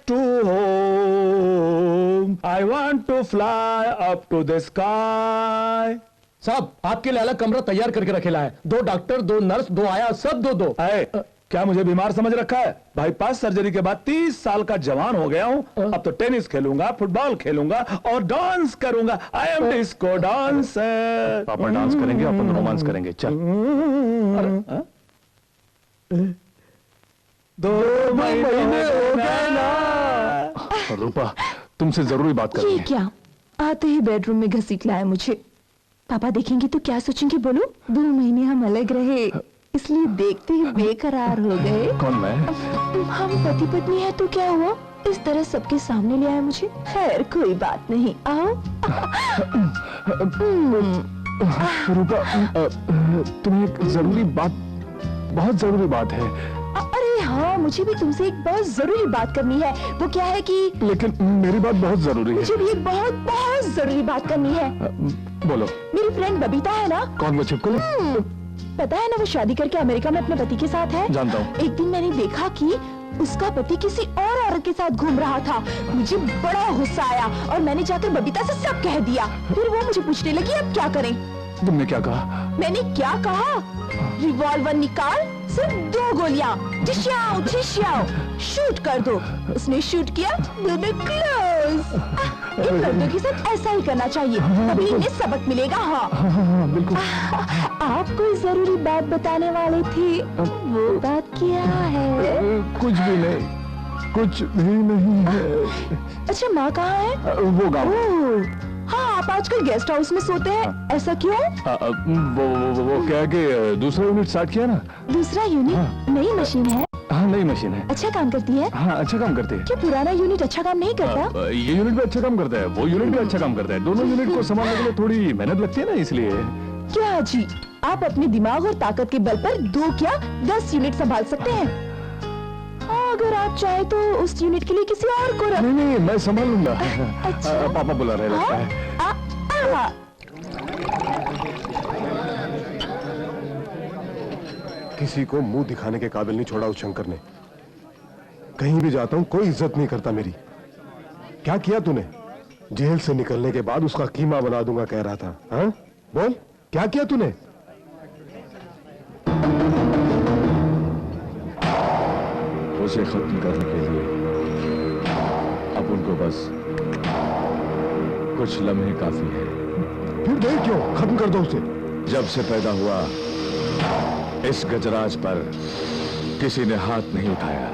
To home, I want to fly up to the sky. साहब, आपके लिए अलग कमरा तैयार करके रखेला है। 2 डॉक्टर 2 नर्स 2 आया, सब 2-2। क्या मुझे बीमार समझ रखा है? बाईपास सर्जरी के बाद 30 साल का जवान हो गया हूँ। अब तो टेनिस खेलूंगा, फुटबॉल खेलूंगा और डांस करूंगा। I am disco dancer. पापा डांस करेंगे, अपन रोमांस करेंगे। चल। 2 महीने हो गए ना। रूपा, तुमसे जरूरी बात करनी ये है। क्या आते ही बेडरूम में घसीट लाया मुझे। पापा देखेंगे तो क्या सोचेंगे बोलो? 2 महीने हम अलग रहे, इसलिए देखते ही बेकरार हो गए। कौन मैं? हम पति पत्नी है तो क्या हुआ? इस तरह सबके सामने ले आया मुझे। खैर कोई बात नहीं, आओ। रूपा, तुम्हें एक जरूरी बात, बहुत जरूरी बात है। अरे हाँ, मुझे भी तुमसे एक बहुत जरूरी बात करनी है। वो क्या है कि लेकिन मेरी बात बहुत जरूरी है। मुझे भी एक बहुत बहुत जरूरी बात करनी है। बोलो। मेरी फ्रेंड बबीता है ना? कौन वो छिपकली? पता है ना, वो शादी करके अमेरिका में अपने पति के साथ है। जानता हूँ। एक दिन मैंने देखा कि उसका पति किसी और औरत के साथ घूम रहा था। मुझे बड़ा गुस्सा आया और मैंने जाकर बबीता से सब कह दिया। फिर वो मुझे पूछने लगी अब क्या करें। तुमने क्या कहा? मैंने क्या कहा? रिवॉल्वर निकाल, सिर्फ 2 गोलियां, ठिश्याओ ठिश्याओ, शूट कर दो। उसने शूट किया, दोनों क्लोज। इन लड़कों के साथ ऐसा ही करना चाहिए, तभी इन्हें सबक मिलेगा। हाँ बिल्कुल। आप कोई जरूरी बात बताने वाले थे, वो बात क्या है? कुछ भी नहीं, कुछ भी नहीं है। अच्छा, माँ कहाँ है? वो गाँव। हाँ, आप आजकल गेस्ट हाउस में सोते हैं, ऐसा क्यों? वो क्या है कि दूसरा यूनिट स्टार्ट किया ना। दूसरा यूनिट? नई मशीन है? हाँ, नई मशीन है। अच्छा काम करती है? हाँ, अच्छा काम करती है। क्या पुराना यूनिट अच्छा काम नहीं करता? ये यूनिट भी अच्छा काम करता है, वो यूनिट भी अच्छा काम करता है। दोनों यूनिट को संभालने के लिए थोड़ी मेहनत लगती है ना, इसलिए। क्या जी, आप अपने दिमाग और ताकत के बल पर 2 क्या 10 यूनिट संभाल सकते हैं। अगर आप चाहे तो उस यूनिट के लिए किसी और को रख। नहीं, मैं संभाल लूंगा। अच्छा। पापा बुला रहे लगता है। किसी को मुंह दिखाने के काबिल नहीं छोड़ा उस शंकर ने। कहीं भी जाता हूं कोई इज्जत नहीं करता मेरी। क्या किया तूने? जेल से निकलने के बाद उसका कीमा बना दूंगा कह रहा था। हाँ, बोल क्या किया तूने? उसे खत्म करने के लिए अब उनको बस कुछ लम्हे काफी है। फिर देर क्यों? खत्म कर दो उसे। जब से पैदा हुआ इस गजराज पर किसी ने हाथ नहीं उठाया,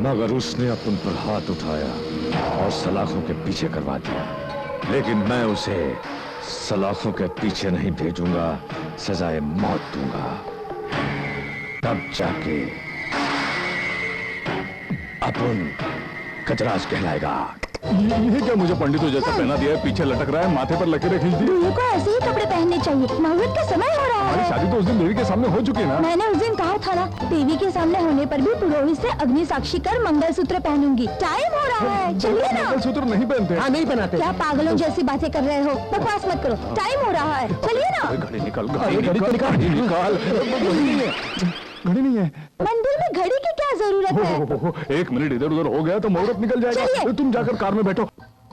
मगर उसने अपन पर हाथ उठाया और सलाखों के पीछे करवा दिया। लेकिन मैं उसे सलाखों के पीछे नहीं भेजूंगा, सजाए मौत दूंगा। तब जाके अपन गजराज कहलाएगा। ये क्या मुझे पंडितों जैसा पहना दिया है, पीछे लटक रहा है, माथे पर लकीरें खींच दी। दूल्हे को ऐसे ही कपड़े पहनने चाहिए। मुहूर्त का समय हो रहा हमारी है। शादी तो उस दिन देवी के सामने हो चुकी है ना। मैंने उस दिन कहा था ना, देवी के सामने होने पर भी पुरोहित से अग्नि साक्षी कर मंगलसूत्र पहनूंगी। टाइम हो रहा है, चलिए ना। मंगलसूत्र नहीं पहनते। हाँ नहीं बनाते। क्या पागलों जैसी बातें कर रहे हो? बकवास मत करो, टाइम हो रहा है, चलिए ना। घड़ी निकाल, घड़ी निकाल। घड़ी नहीं है। मंदिर में घड़ी की क्या जरूरत है? एक मिनट इधर उधर हो गया तो मुहूर्त निकल जाएगा। चलिए। तुम जाकर कार में बैठो।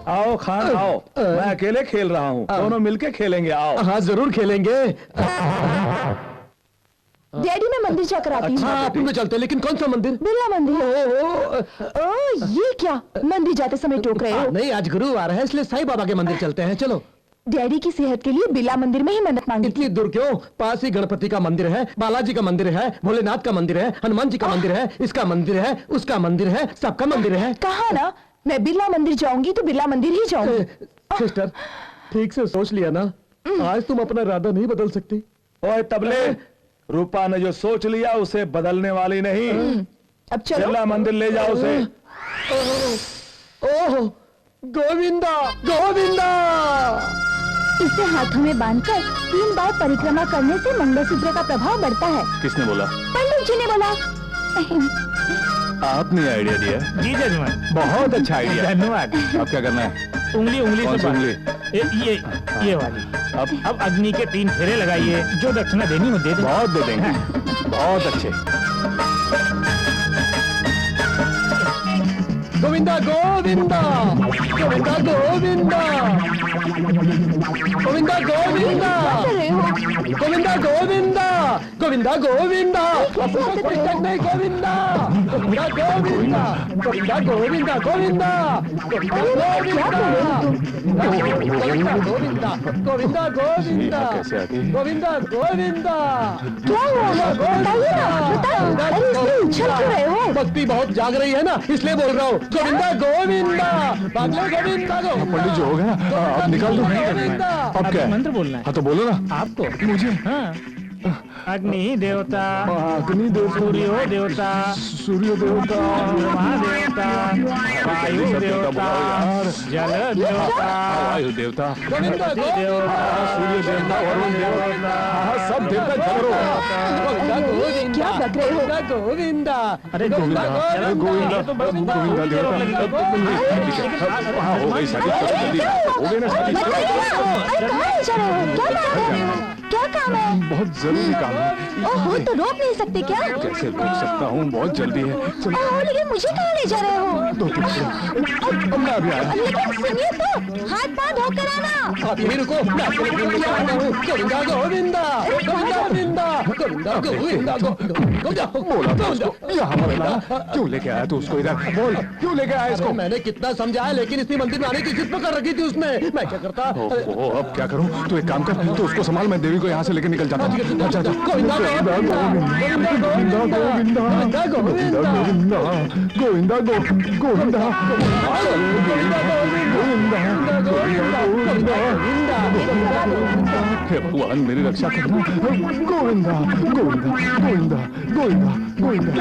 आओ खान आओ, मैं अकेले खेल रहा हूँ, दोनों मिलके खेलेंगे। आओ। हाँ जरूर खेलेंगे। डैडी मैं मंदिर जाकर आती हूँ। हाँ अपन भी चलते हैं, लेकिन कौन सा मंदिर? बिरला मंदिर। ओ ये क्या, मंदिर जाते समय टोक रहे हो? नहीं आज गुरुवार है इसलिए साईं बाबा के मंदिर चलते हैं। चलो। डैडी की सेहत के लिए बिरला मंदिर में ही मन्नत मांगी। इतनी दूर क्यों? पास ही गणपति का मंदिर है, बालाजी का मंदिर है, भोलेनाथ का मंदिर है, हनुमान जी का मंदिर है, इसका मंदिर है, उसका मंदिर है, सबका मंदिर है। कहा ना, मैं बिरला मंदिर जाऊंगी तो बिरला मंदिर ही जाऊंगी। सिस्टर ठीक से सोच लिया ना, आज तुम अपना इरादा नहीं बदल सकती। ओए तबले, रूपा ने जो सोच लिया उसे बदलने वाली नहीं। अब चलो। बिरला मंदिर ले जाओ उसे। ओह गोविंदा गोविंदा। इसे हाथों में बांधकर 3 बार परिक्रमा करने से मंगलसूत्र का प्रभाव बढ़ता है। किसने बोला? पंडित जी ने बोला। आपने आइडिया दिया। जी जजमान। बहुत अच्छा आइडिया। धन्यवाद। अब क्या करना है? उंगली उंगली कौन से सी बांध- उंगली? ये वाली। अब अग्नि के 3 फेरे लगाइए, जो दक्षिणा देनी हो दे दो। बहुत दे देंगे। बहुत अच्छे। गोविंदा गोविंदा गोविंदा गोविंदा गोविंदा गोविंदा गोविंदा गोविंदा गोविंदा गोविंदा नहीं गोविंदा गोविंदा गोविंदा गोविंदा गोविंदा गोविंदा गोविंदा गोविंदा गोविंदा गोविंदा कैसे आ गई? गोविंदा गोविंदा क्या हुआ? बताइए ना, बताओ। अरे इसमें उछल क्यों रहे हो? भक्ति बहुत जाग रही है ना, इसलिए बोल रहा हूँ। गोविंदा गोविंदा बादलों गोविंदा पंडित जी हो गया ना, अब निकाल दो। अब क्या है? मंत्र बोलना है हाँ तो बोलो ना। आपको। मुझे? हाँ। अग्नि देवता, अग्नि देवता, सूर्यो देवता, सूर्य देवता, ब्रह्मा देवता, वायु देवता, जल देवता, वायु देवता, देवता, सूर्य देवता, वरुण देवता, सब देवता झगड़ो। क्या बक रहे हो? गोविंदा अरे गोविंदा, गोविंदा, गोविंदा देवता। हाँ हो गई शादी, जल्दी हो गई ना शादी। अरे कहाँ ले जा रहे हो? क्या बात है? क्या काम है? बहुत जरूरी काम है। ओहो, तो रोक नहीं सकते क्या? कैसे रोक सकता हूँ, बहुत जल्दी है। ओह, लेकिन मुझे कहाँ ले जा रहे हो? दो मैं अभी आया। लेकिन सुनिए तो, हाथ पाँव धोकर आना। आप यही रुको, मैं आपके लिए फोन लेकर आता हूँ। गोविंदा गोविंदा गोविंदा गोविंदा गोविंदा गोविंदा बोला था उसको यहाँ मत लाना। क्यों लेके आया तू उसको इधर? बोल क्यों लेके आया इसको? मैंने कितना समझाया, लेकिन इसी मंदिर में आने की जिद कर रखी थी उसने। मैं क्या करता? ओहो, अब क्या करूं? तू एक काम कर, तू उसको संभाल, मैं देवी को यहाँ से लेकर निकल जाता हूँ। अच्छा, अच्छा। गोविंदा गोविंदा गोविंदा गोविंदा गोविंदा गोविंदा गोविंदा गोविंदा हे भगवान मेरी रक्षा करना। गोविंदा गोविंदा गोविंदा गोविंदा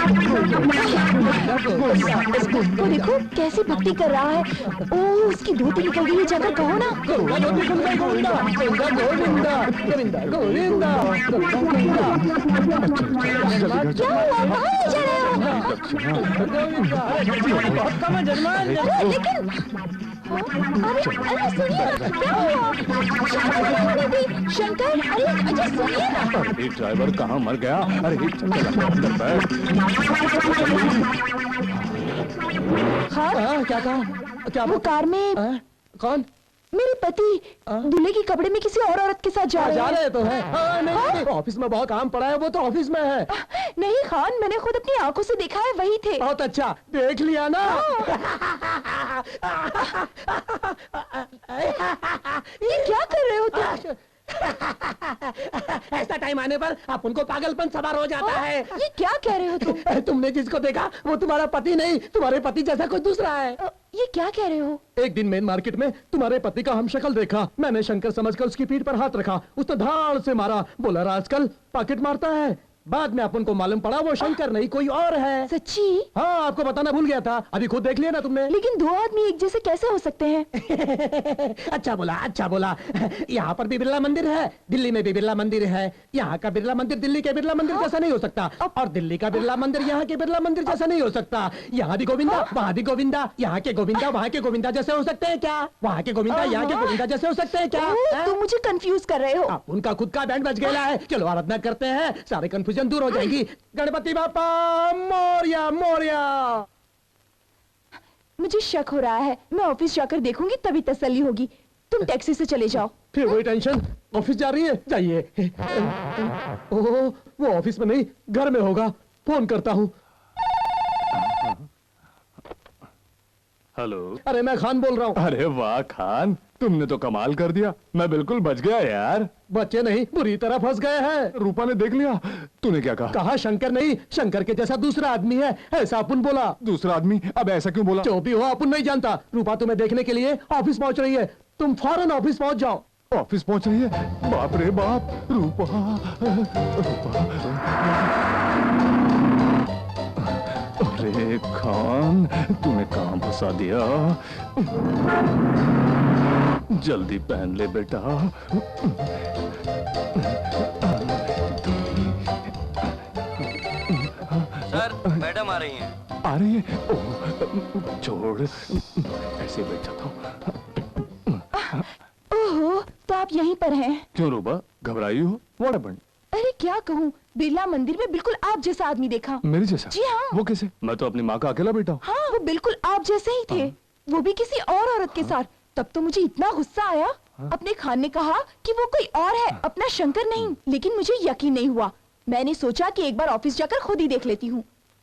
इसको देखो कैसी भक्ति कर रहा है। ओह, उसकी धोती निकल गई है, जाकर कहो ना। गोविंदा गोविंदा गोविंदा गोविंदा गोविंदा क्या हुआ? कहाँ ले जा रहे हो? बहुत कम है जजमान। अरे लेकिन अरे सुनिए ना, क्या हुआ? शादी नहीं होने दी। शंकर, अरे सुनिए ना। अरे ड्राइवर कहाँ मर गया? अरे चल अंदर बैठ। हाँ, क्या कहा? क्या वो कार में कौन? मेरे पति दूल्हे के कपड़े में किसी और औरत के साथ जा रहे हैं। तो है। नहीं, ऑफिस में बहुत काम पड़ा है, वो तो ऑफिस में है। नहीं खान, मैंने खुद अपनी आंखों से देखा है, वही थे। बहुत अच्छा, देख लिया ना। ये क्या कर रहे हो तुम? ऐसा टाइम आने पर आप उनको पागलपन सवार हो जाता है। ये क्या कह रहे हो तुम? तुमने जिसको देखा वो तुम्हारा पति नहीं, तुम्हारे पति जैसा कोई दूसरा है। ये क्या कह रहे हो? एक दिन मेन मार्केट में तुम्हारे पति का हम शक्ल देखा। मैंने शंकर समझकर उसकी पीठ पर हाथ रखा, उसने धाड़ से मारा। बोला आजकल पॉकेट मारता है। बाद में अपन को मालूम पड़ा वो शंकर नहीं कोई और है। सच्ची? हाँ, आपको बताना भूल गया था। अभी खुद देख लिया ना तुमने। लेकिन दो आदमी एक जैसे कैसे हो सकते हैं? अच्छा बोला, अच्छा बोला। यहाँ पर भी बिरला मंदिर है, दिल्ली में भी बिरला मंदिर है। यहाँ का बिरला मंदिर दिल्ली के बिरला मंदिर जैसा नहीं हो सकता, और दिल्ली का बिरला मंदिर यहाँ के बिरला मंदिर जैसा नहीं हो सकता। यहाँ भी गोविंदा, वहाँ भी गोविंदा। यहाँ के गोविंदा वहाँ के गोविंदा जैसे हो सकते हैं क्या? वहाँ के गोविंदा यहाँ के गोविंदा जैसे हो सकते हैं क्या? तुम मुझे कंफ्यूज कर रहे हो। उनका खुद का बैंड बज गया है। चलो आराधना करते हैं, सारे कंफ्यूजन दूर हो जाएगी। गणपति बापा मोरया मोरया। मुझे शक हो रहा है, मैं ऑफिस जाकर देखूंगी तभी तसल्ली होगी। तुम टैक्सी से चले जाओ। फिर वही टेंशन, ऑफिस जा रही है, जाइए। ओह, वो ऑफिस में नहीं घर में होगा, फोन करता हूँ। हेलो। अरे मैं खान बोल रहा हूँ। अरे वाह खान, तुमने तो कमाल कर दिया। मैं बिल्कुल बच गया यार। बच्चे नहीं, बुरी तरह फंस गए हैं। रूपा ने देख लिया। तूने क्या कहा? कहा शंकर नहीं, शंकर के जैसा दूसरा आदमी है, ऐसा अपन बोला। दूसरा आदमी? अब ऐसा क्यों बोला? जो भी हो अपन नहीं जानता। रूपा तुम्हें देखने के लिए ऑफिस पहुंच रही है, तुम फौरन ऑफिस पहुंच जाओ। ऑफिस पहुंच रही है? बाप रे बाप। रूपा, अरे खान, तूने कहां फंसा दिया? जल्दी पहन ले बेटा। सर, मैडम आ रही हैं। आ रही है? ओह, छोड़, ऐसे बैठ जाता हूँ। ओहो, तो आप यहीं पर हैं? क्यों रूपा, घबराई हो? What happened? अरे क्या कहूँ, बिरला मंदिर में बिल्कुल आप जैसा आदमी देखा। मेरे जैसा? जी हाँ। वो कैसे? मैं तो अपनी माँ का अकेला बेटा हूँ। हाँ, वो बिल्कुल आप जैसे ही थे, वो भी किसी और औरत के साथ। तब तो मुझे इतना गुस्सा आया। अपने खान ने कहा कि वो कोई और है, अपना शंकर नहीं। लेकिन मुझे यकीन नहीं हुआ। मैंने सोचा कि एक बार ऑफिस जाकर खुद ही देख लेती हूँ।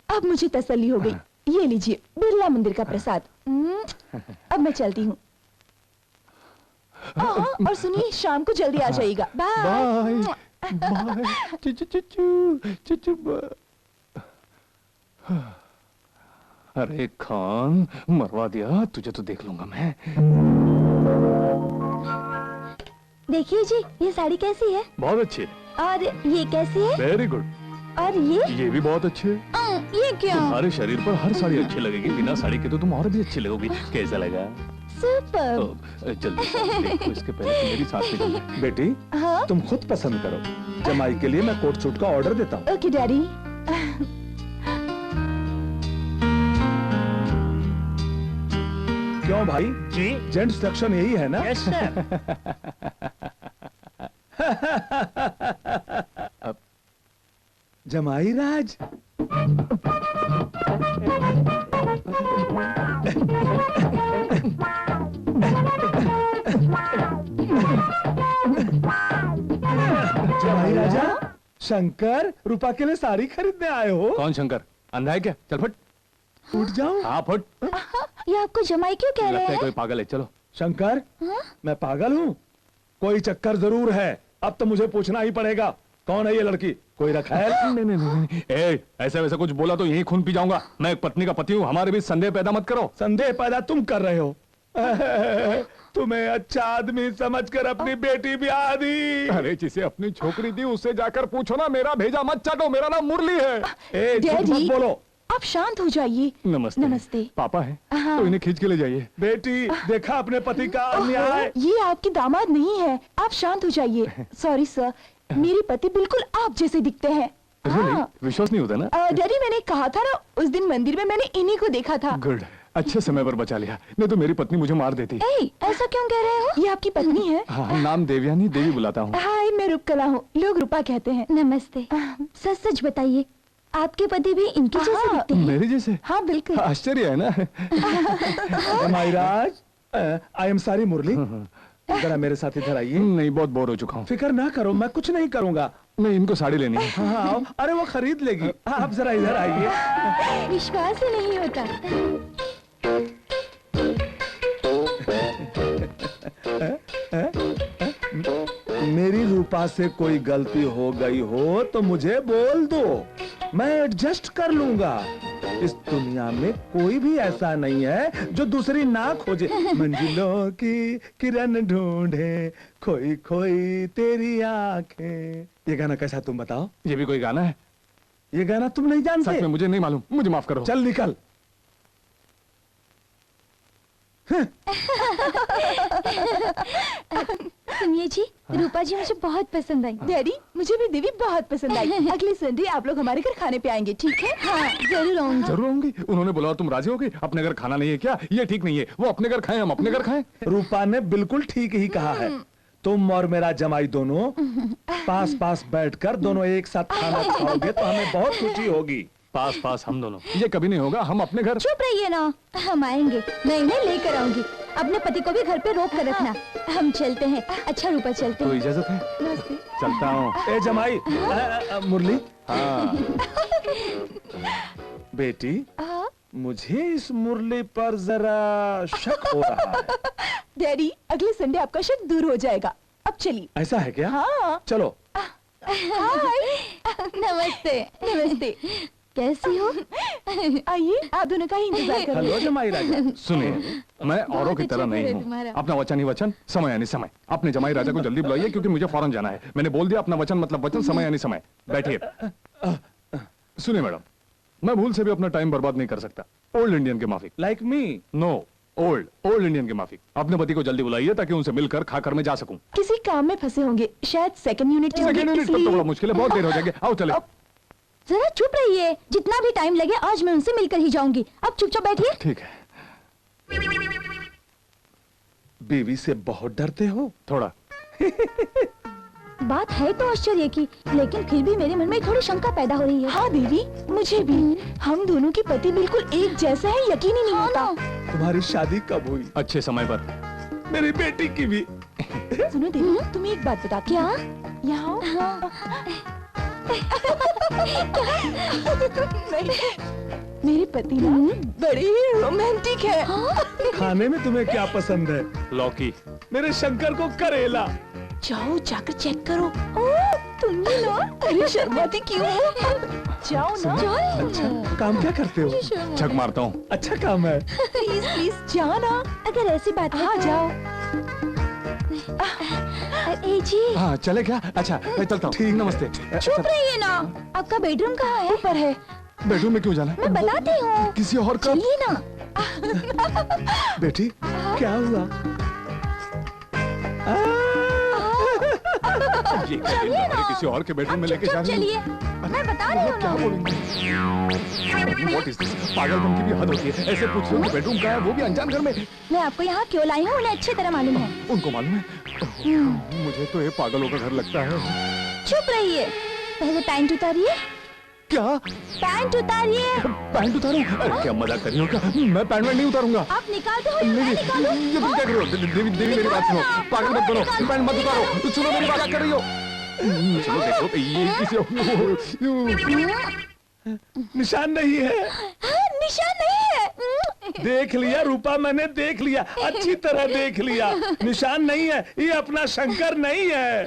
अब मुझे तसल्ली हो गई। ये लीजिए बिरला मंदिर का प्रसाद। अब मैं चलती हूँ। और सुनिए, शाम को जल्दी आ जाइएगा। बाय। अरे खान, मरवा दिया तुझे तो देख लूंगा मैं। देखिए जी, ये साड़ी कैसी है? बहुत अच्छी है। और ये कैसी है? Very good. और ये भी बहुत अच्छी है। ये क्या? तुम्हारे शरीर पर हर साड़ी अच्छी लगेगी, बिना साड़ी के तो तुम और भी अच्छी लगोगी। कैसा लगा? सुपर। जल्दी देखो, इसके पहले तुम मेरी साथ में। बेटी, हाँ? तुम खुद पसंद करो। जमाई के लिए मैं कोट सूट का ऑर्डर देता हूँ। Okay daddy. क्यों भाई? जी, जेंट्स सेक्शन यही है ना? Yes sir. जमाई राज। जमाई राजा, शंकर रूपा के लिए साड़ी खरीदने आए हो? कौन शंकर? अंधा है क्या? चल फट। उठ जाओ। हाँ फट। ये आपको जमाई क्यों कह रहे लगता है हैं? कोई पागल है। चलो। शंकर, हाँ? मैं पागल हूँ? कोई चक्कर जरूर है। अब तो मुझे पूछना ही पड़ेगा, कौन है ये लड़की? कोई रखा है? नहीं नहीं नहीं। ए, ऐसा वैसा कुछ बोला तो यही खून पी जाऊंगा। मैं एक पत्नी का पति हूँ, हमारे बीच संदेह पैदा मत करो। संदेह पैदा तुम कर रहे हो। तुम्हें अच्छा आदमी समझकर अपनी बेटी भी दी। अरे जिसे अपनी छोकरी दी उससे जाकर पूछो ना, मेरा भेजा मत चाटो। मेरा नाम मुरली है। ए, झूठ मत डैडी, बोलो। आप शांत हो जाइए। नमस्ते। नमस्ते। पापा है हाँ। तो इन्हें खींच के ले जाइए। बेटी, देखा अपने पति का अन्याय। ये आपके दामाद नहीं है, आप शांत हो जाइए। सॉरी सर, मेरे पति बिल्कुल आप जैसे दिखते हैं। हाँ। विश्वास नहीं होता ना? डैडी, मैंने कहा था ना, उस दिन मंदिर में मैंने इन्हीं को देखा था। गुड, अच्छे समय पर बचा लिया, नहीं तो मेरी पत्नी मुझे मार देती। ऐसा क्यों कह रहे हो? ये आपकी पत्नी है? हाँ, नाम देवयानी, देवी बुलाता हूँ। हाय, मैं रूपकला हूँ, लोग रूपा कहते हैं। नमस्ते। सच सच बताइए, आपके पति भी इनके जैसे दिखते हैं? मेरे जैसे? हाँ बिल्कुल। आश्चर्य है ना? जमाईराज, आई एम सॉरी मुरली, जरा मेरे साथ इधर आइए। नहीं, बहुत बोर हो चुका हूँ। फिक्र ना करो, मैं कुछ नहीं करूँगा। नहीं, इनको साड़ी लेनी है। हाँ, आओ। अरे वो खरीद लेगी, आप जरा इधर आइए। विश्वास ही नहीं होता। मेरी रूपा से कोई गलती हो गई हो तो मुझे बोल दो, मैं एडजस्ट कर लूंगा। इस दुनिया में कोई भी ऐसा नहीं है जो दूसरी ना खोजे। मंजिलों की किरण ढूंढे, खोई खोई तेरी आंखें। ये गाना कैसा तुम बताओ? ये भी कोई गाना है? ये गाना तुम नहीं जानते? सच में मुझे नहीं मालूम, मुझे माफ करो। चल निकल। सुनिए जी, रूपा जी मुझे बहुत पसंद आई। डैडी, मुझे भी देवी बहुत पसंद आई। अगले संडे आप लोग हमारे घर खाने पे आएंगे, ठीक है? हाँ, जरूर आऊंगी। जरूर होंगी। उन्होंने बोला और तुम राजी होगी? अपने घर खाना नहीं है क्या? ये ठीक नहीं है। वो अपने घर खाएं, हम अपने घर खाएं। रूपा ने बिल्कुल ठीक ही कहा है। तुम और मेरा जमाई दोनों पास पास बैठकर दोनों एक साथ खाना खाओगे तो हमें बहुत खुशी होगी। पास पास हम दोनों? ये कभी नहीं होगा। हम अपने घर। चुप रहिए ना, हम आएंगे। मैं इन्हें लेकर आऊंगी। अपने पति को भी घर पे रोक कर रखना। हम चलते हैं। अच्छा रूपा, चलते तो हैं। इजाजत है? चलता हूँ। ए जमाई, मुरली। हाँ। बेटी, मुझे इस मुरली पर जरा शक हो रहा है। डैडी, अगले संडे आपका शक दूर हो जाएगा। अब चलिए। ऐसा है क्या? हाँ। चलो। नमस्ते। नमस्ते। कैसी हो? आइए, आप दोनों का ही इंतजार कर रहे हेलो हैं। जमाई राजा। सुनिए, मैं औरों की तरह नहीं हूँ। अपना वचन ही वचन, समय यानी समय। अपने जमाई राजा को जल्दी बुलाइए क्योंकि मुझे फौरन जाना है। मैंने बोल दिया, अपना वचन मतलब वचन, समय यानी समय। बैठिए। सुनिए मैडम, मैं भूल से भी अपना टाइम बर्बाद नहीं कर सकता। ओल्ड इंडियन के माफिक। Like me? No, old Indian के माफिक। अपने पति को जल्दी बुलाइए ताकि उनसे मिलकर खाकर मैं जा सकूं। किसी काम में फंसे होंगे, शायद सेकंड यूनिट होंगे, सेकंड यूनिट तो बड़ा मुश्किल है, बहुत देर हो जाएगी। आओ चले। जरा चुप रहिए। जितना भी टाइम लगे आज मैं उनसे मिलकर ही जाऊंगी। अब चुपचाप बैठिए। ठीक है। बीवी से बहुत डरते हो? थोड़ा। बात है तो आश्चर्य की, लेकिन फिर भी मेरे मन में थोड़ी शंका पैदा हो रही है। हाँ देवी, मुझे भी। हम दोनों के पति बिल्कुल एक जैसे हैं, यकीन ही नहीं होता। तुम्हारी शादी कब हुई? अच्छे समय पर। मेरी बेटी की भी। सुनो देवी, तुम्हें एक बात बता। क्या? यहाँ मेरे पति ना बड़े ही रोमांटिक है। खाने में तुम्हें क्या पसंद है? लौकी। मेरे शंकर को करेला। जाओ, जाकर चेक करो। तुम ही ना, अरे शर्माती क्यों हो? जाओ ना। अच्छा, काम क्या करते हो? छक मारता हूँ। अच्छा काम है। प्लीज प्लीज जाओ ना। अगर ऐसी बात है हाँ, जाओ। ए जी, हाँ चले क्या? अच्छा मैं चलता हूँ। ठीक, नमस्ते। चुप रहिए ना। आपका बेडरूम कहाँ है? ऊपर है। बेडरूम में क्यों जाना? मैं बताती हूँ। किसी और का? चलिए ना। बेटी, क्या हुआ? ये किसी और के बेडरूम में लेके जा रही चलिए, मैं बता रही हूँ क्या ना। बोलूंगी? What is this? पागलपन की भी हद होती है। ऐसे पूछ रहे हो कि बेडरूम कहाँ है, वो भी अनजान घर में। मैं आपको यहाँ क्यों लाई हूँ उन्हें अच्छी तरह मालूम है। उनको मालूम है? मुझे तो ये पागलों का घर लगता है। चुप रहिए। पहले पैंट उतारिए। क्या? पैंट उतारिए। पैंट उतारूं? अरे क्या मजाक कर रही हो क्या? मैं पैंट नहीं उतारूंगा। आप निकालते हो या मैं नहीं, निकालूं? ये तुम क्या कर रही हो? देवी देवी मेरी बात सुनो। पागल मत बनो। पैंट मत उतारो। सुनो मेरी बात, क्या कर रही हो? चलो देखो, ये किसी निशान नहीं है। हाँ, निशान नहीं है। देख लिया रूपा, मैंने देख लिया, अच्छी तरह देख लिया। निशान नहीं है, ये अपना शंकर नहीं है।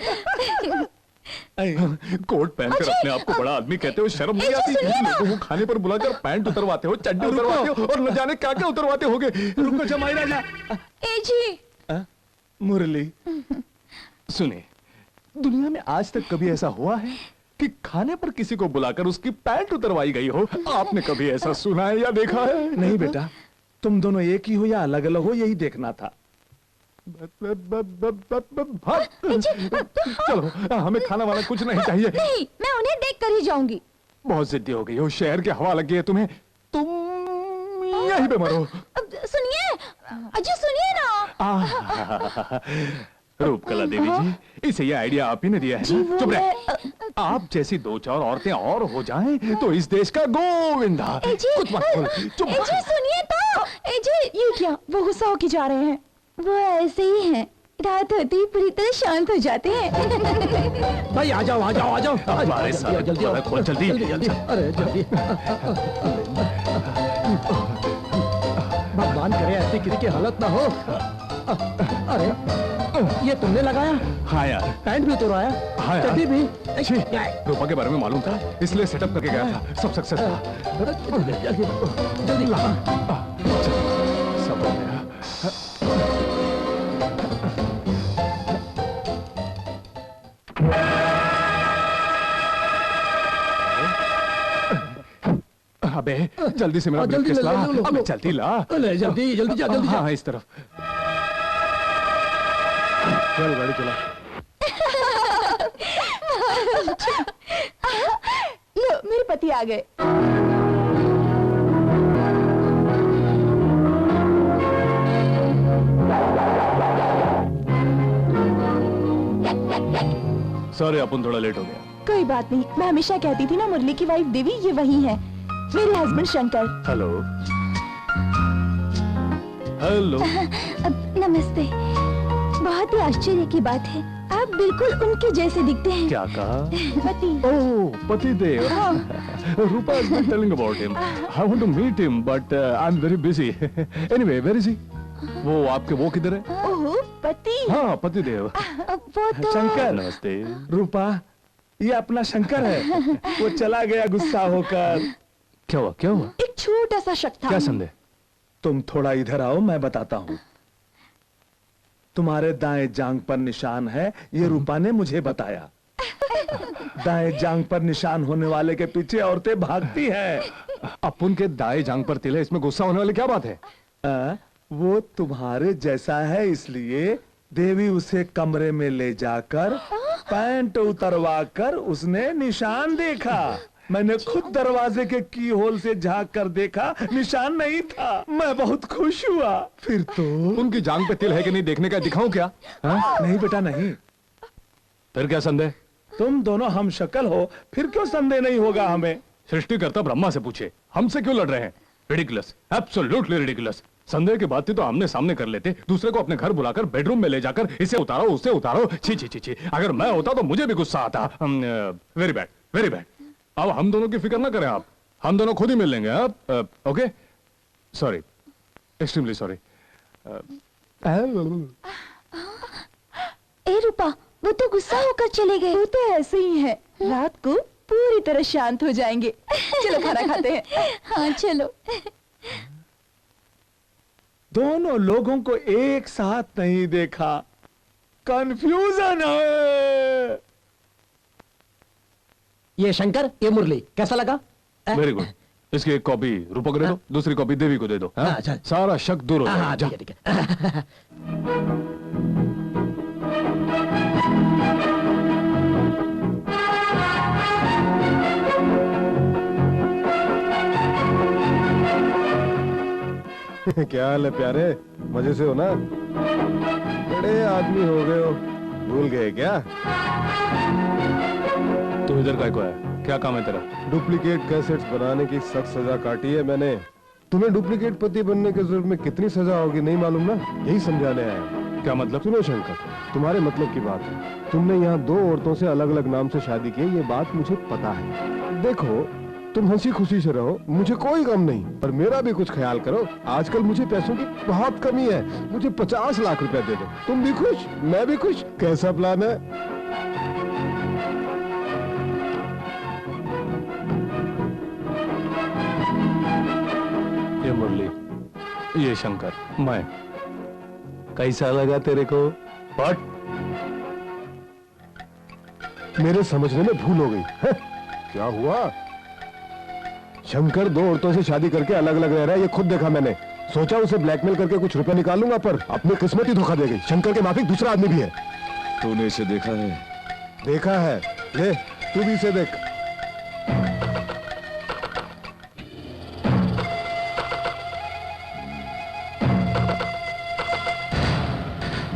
कोट पहनकर अपने आप को बड़ा आदमी कहते हो, शर्म नहीं आती? लोगों को खाने पर बुलाकर पैंट उतरवाते हो, चड्डी उतरवाते हो और न जाने क्या क्या उतरवाते होगे। रुको जमाई राजा। ए जी। मुरली, सुनिए, दुनिया में आज तक कभी ऐसा हुआ है कि खाने पर किसी को बुलाकर उसकी पैंट उतरवाई गई हो? आपने कभी ऐसा सुना है या देखा है? नहीं बेटा, तुम दोनों एक ही हो या अलग अलग हो, यही देखना था। चलो, हमें खाना वाला कुछ नहीं चाहिए। नहीं, मैं उन्हें देख कर ही जाऊंगी। बहुत जिद्दी हो गई हो, शहर की हवा लग गई है तुम्हें। तुम यहीं पे मरो। सुनिए, अजय सुनिए ना। रूपकला देवी जी, इसे ये आइडिया आप ही ने दिया है ना? चुप रहे। आप जैसी दो चार औरतें और हो जाएं तो इस देश का गोविंदा। कुछ मत बोलो, चुप। सुनिए तो। ये क्या? वो गुस्सा होके जा रहे हैं। वो ऐसे ही हैं। रात होती ही पूरी तरह शांत हो जाते हैं। भाई आ जाओ आ जाओ आ जाओ। हमारे साथ जल्दी आओ, खोल जल्दी। अरे जल्दी। भगवान करे ऐसी किसी की हालत ना हो। अरे ये तुमने लगाया? हाँ यार। पैंट भी उतरवाया? हाँ यार। चड्डी भी? छी, रूपा के बारे में मालूम था, इसलिए सेटअप करके गया था। सब सक्सेस था। जल्दी ला। सब हो गया। अबे जल्दी से मेरा ब्रीफकेस ला। अबे जल्दी ला। जल्दी जल्दी जा, जल्दी जा। हाँ इस तरफ। चल गाड़ी चला। लो मेरे पति आ गए। सॉरी अपन थोड़ा लेट हो गया। कोई बात नहीं, मैं हमेशा कहती थी ना मुरली की वाइफ देवी ये वही है, मेरे हस्बैंड शंकर। हेलो। हेलो। नमस्ते। बहुत ही आश्चर्य की बात है, आप बिल्कुल उनके जैसे दिखते हैं। क्या कहा? पति। ओह पतिदेव। रूपा has been telling about him. I want to meet him, but I'm very busy. Anyway, where is he? वो आपके वो किधर है? ओह पति। हाँ पतिदेव। वो तो शंकर। नमस्ते। रूपा, ये अपना शंकर है। वो चला गया गुस्सा होकर। क्या हुआ? क्या हुआ? एक छोटा सा शक था। क्या संदेह? तुम थोड़ा इधर आओ, मैं बताता हूँ। तुम्हारे दाएं जांग पर निशान है, ये रूपा ने मुझे बताया। दाएं जांग पर निशान होने वाले के पीछे औरतें भागती हैं। अपन के दाएं जांग पर तिल है, इसमें गुस्सा होने वाली क्या बात है? वो तुम्हारे जैसा है, इसलिए देवी उसे कमरे में ले जाकर पैंट उतरवा कर उसने निशान देखा। मैंने खुद दरवाजे के की होल से झांक कर देखा, निशान नहीं था। मैं बहुत खुश हुआ। फिर तो उनकी जांग पे तिल है कि नहीं देखने का दिखाऊं क्या? नहीं बेटा नहीं। फिर क्या संदेह? तुम दोनों हम शक्ल हो, फिर क्यों संदेह नहीं होगा हमें? सृष्टिकर्ता ब्रह्मा से पूछे, हमसे क्यों लड़ रहे हैं? Ridiculous, absolutely ridiculous. संदेह की बात थी तो आमने सामने कर लेते, दूसरे को अपने घर बुलाकर बेडरूम में ले जाकर इसे उतारो उससे उतारो। छी छी छी छी। अगर मैं होता तो मुझे भी गुस्सा आता। Very bad, very bad. अब हम दोनों की फिक्र ना करें आप, हम दोनों खुद ही मिल लेंगे। आप ओके? Sorry, extremely sorry. ए रूपा, वो तो गुस्सा होकर चले गए। वो तो ऐसे ही है, रात को पूरी तरह शांत हो जाएंगे। चलो खाना खाते हैं। हाँ चलो। दोनों लोगों को एक साथ नहीं देखा, कंफ्यूजन है। ये शंकर, ये मुरली, कैसा लगा? Very good. इसकी एक कॉपी रूपा को दे दो, दूसरी कॉपी देवी को दे दो। अच्छा। सारा शक दूर हो हाँ, जाएगा। ठीक है। क्या हाल है प्यारे? मजे से हो ना? बड़े आदमी हो गए हो, भूल गए क्या? तू इधर काय को है? क्या काम है तेरा? डुप्लीकेट कैसेट्स बनाने की सख्त सजा काटी है मैंने। तुम्हें डुप्लीकेट पति बनने के जुर्म में कितनी सजा होगी नहीं मालूम ना, यही समझाने आया। क्या मतलब? सुनो शंकर, तुम्हारे मतलब की बात है। तुमने यहाँ दो औरतों से अलग अलग नाम से शादी की, ये बात मुझे पता है। देखो, तुम हंसी खुशी से रहो, मुझे कोई गम नहीं, पर मेरा भी कुछ ख्याल करो। आजकल मुझे पैसों की बहुत कमी है, मुझे 50 लाख रुपए दे दो। तुम भी खुश, मैं भी खुश। कैसा प्लान है? ये मुरली, ये शंकर, मैं। कैसा लगा तेरे को? बट मेरे समझने में भूल हो गई है। क्या हुआ? शंकर दो औरतों से शादी करके अलग अलग रह रहा है, ये खुद देखा मैंने। सोचा उसे ब्लैकमेल करके कुछ रुपए निकाल लूंगा, पर अपनी किस्मत ही धोखा दे गई। शंकर के माफिक दूसरा आदमी भी है। तूने इसे देखा है? देखा है। ले, तू भी इसे देख।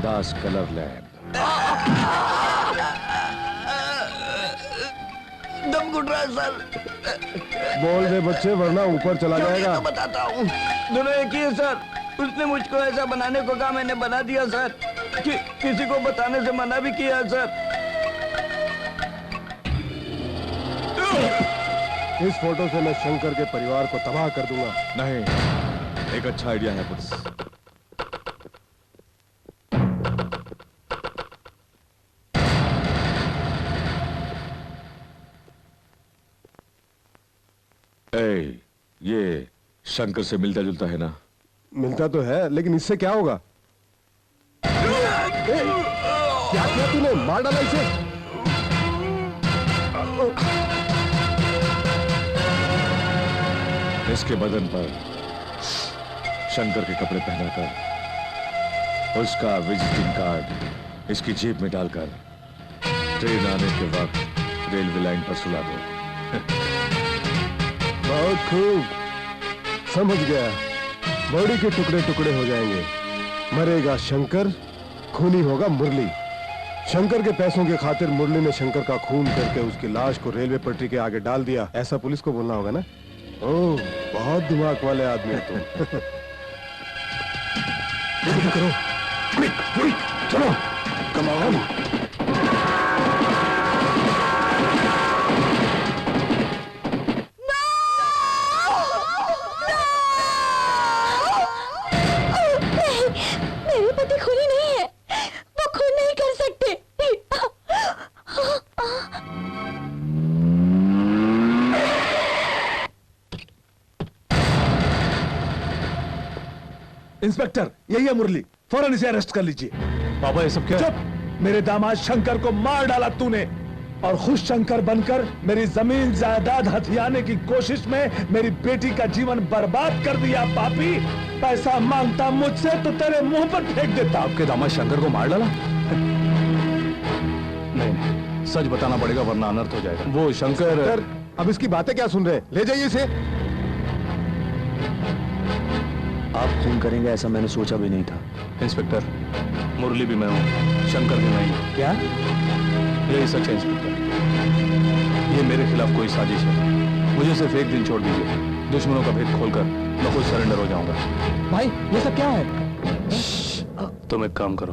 दास कलर लैब। दम घुट रहा है सर। बोल दे बच्चे, वरना ऊपर चला जाएगा। तो बताता हूँ, दोनों एक ही है सर। उसने मुझको ऐसा बनाने को कहा, मैंने बना दिया सर। किसी को बताने से मना भी किया सर। इस फोटो से मैं शंकर के परिवार को तबाह कर दूंगा। नहीं, एक अच्छा आइडिया है पुलिस। शंकर से मिलता जुलता है ना? मिलता तो है, लेकिन इससे क्या होगा? क्या किया तूने? मार डाला इसे। इसके बदन पर शंकर के कपड़े पहनाकर उसका विजिटिंग कार्ड इसकी जेब में डालकर ट्रेन आने के वक्त रेलवे लाइन पर सुला दो। बहुत खूब, समझ गया। बॉडी के टुकड़े टुकड़े हो जाएंगे। मरेगा शंकर, खूनी होगा मुरली। शंकर के पैसों के खातिर मुरली ने शंकर का खून करके उसकी लाश को रेलवे पटरी के आगे डाल दिया, ऐसा पुलिस को बोलना होगा ना? ओह, बहुत दिमाग वाले आदमी हो तुम। करो, चलो, कमाओ। मेरे पति खूनी नहीं है, वो खून नहीं कर सकते। इंस्पेक्टर, यही है मुरली, फौरन इसे अरेस्ट कर लीजिए। पापा ये सब क्या? चुप! मेरे दामाद शंकर को मार डाला तूने, और खुश शंकर बनकर मेरी जमीन जायदाद हथियाने की कोशिश में मेरी बेटी का जीवन बर्बाद कर दिया। पापी, पैसा मांगता मुझसे तो तेरे मुंह पर फेंक देता। आपके दामाद शंकर को मार डाला? नहीं, सच बताना पड़ेगा वरना अनर्थ हो जाएगा। वो शंकर। अब इसकी बातें क्या सुन रहे हैं? ले जाइए इसे। आप खून करेंगे ऐसा मैंने सोचा भी नहीं था। इंस्पेक्टर, मुरली भी मैं हूँ, शंकर भी मैं हूँ। क्या? यही सच है इंस्पेक्टर, ये मेरे खिलाफ कोई साजिश है। मुझे सिर्फ एक दिन छोड़ दीजिए, दुश्मनों का भेद खोलकर मैं खुद सरेंडर हो जाऊंगा। भाई ये सब क्या है? तुम एक काम करो,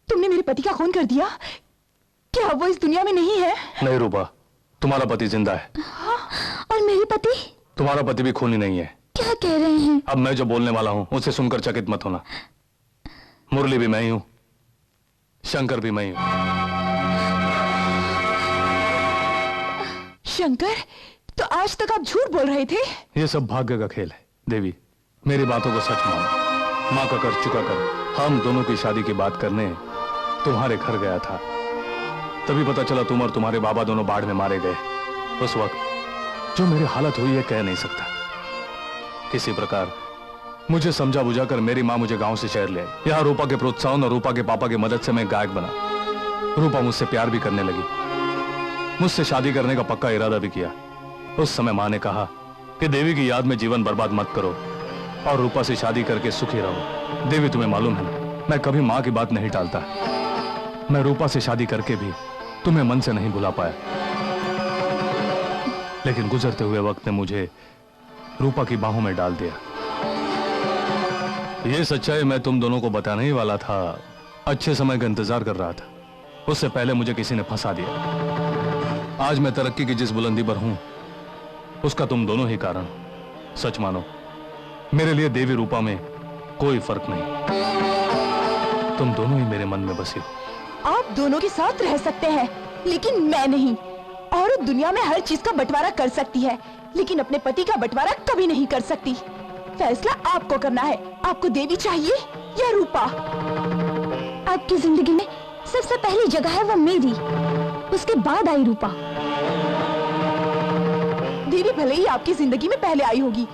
तुमने मेरे पति का खून कर दिया? क्या वो इस दुनिया में नहीं है? नहीं रूपा, तुम्हारा पति जिंदा है। और मेरे पति? तुम्हारा पति भी खूनी नहीं है। क्या कह रहे हैं? अब मैं जो बोलने वाला हूँ उसे सुनकर चकित मत होना। मुरली भी मैं ही हूँ, शंकर भी मैं ही हूँ। शंकर, तो आज तक आप झूठ बोल रहे थे? ये सब भाग्य का खेल है देवी, मेरी बातों को सच मानो। माँ का कर्ज चुका कर हम दोनों की शादी की बात करने तुम्हारे घर गया था, तभी पता चला तुम और तुम्हारे बाबा दोनों बाढ़ में मारे गए। उस वक्त जो मेरी हालत हुई है कह नहीं सकता। किसी प्रकार मुझे समझा बुझा कर मेरी माँ मुझे गांव से शहर ले आई। यहाँ रूपा के प्रोत्साहन और रूपा के पापा की मदद से मैं गायक बना। रूपा मुझसे प्यार भी करने लगी, मुझसे शादी करने का पक्का इरादा भी किया। उस समय माँ ने कहा कि देवी की याद में जीवन बर्बाद मत करो और रूपा से शादी करके सुखी रहो। देवी, तुम्हें मालूम है मैं कभी माँ की बात नहीं टालता। मैं रूपा से शादी करके भी तुम्हें मन से नहीं भुला पाया, लेकिन गुजरते हुए वक्त ने मुझे रूपा की बाहों में डाल दिया। ये सच्चाई मैं तुम दोनों को बताने ही वाला था। अच्छे समय का इंतजार कर रहा था, उससे पहले मुझे किसी ने फंसा दिया। आज मैं तरक्की की जिस बुलंदी पर हूं उसका तुम दोनों ही कारण। सच मानो, मेरे लिए देवी रूपा में कोई फर्क नहीं, तुम दोनों ही मेरे मन में बसी हो। आप दोनों के साथ रह सकते हैं, लेकिन मैं नहीं। औरत दुनिया में हर चीज का बंटवारा कर सकती है, लेकिन अपने पति का बंटवारा कभी नहीं कर सकती। फैसला आपको करना है, आपको देवी चाहिए या रूपा। आपकी जिंदगी में सबसे पहली जगह है वो मेरी, उसके बाद आई रूपा। देवी भले ही आपकी जिंदगी में पहले आई होगी,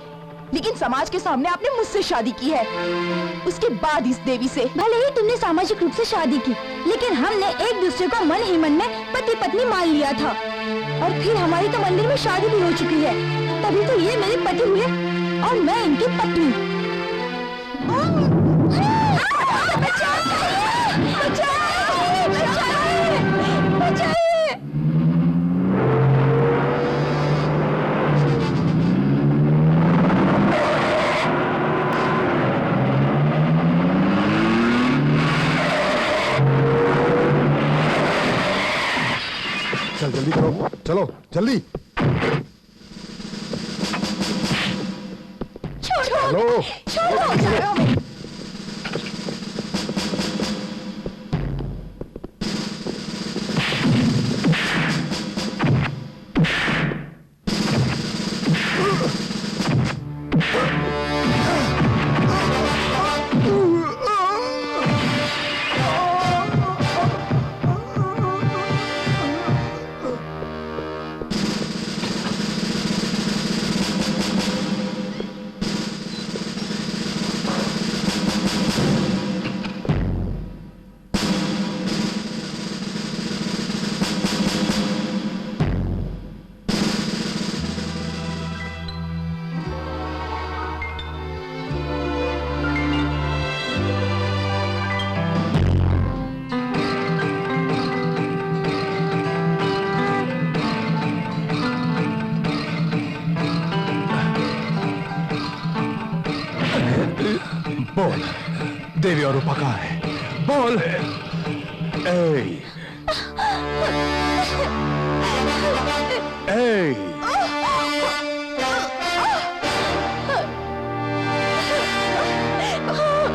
लेकिन समाज के सामने आपने मुझसे शादी की है, उसके बाद इस देवी से। भले ही तुमने सामाजिक रूप से शादी की, लेकिन हमने एक दूसरे को मन ही मन में पति पत्नी मान लिया था, और फिर हमारी तो मंदिर में शादी भी हो चुकी है। तभी तो ये मेरे पति हुए और मैं इनकी पत्नी। चल जल्दी करो, चलो जल्दी। छोड़ो। बोल, देवी और रूपा कहाँ है? बोल। ए, ए,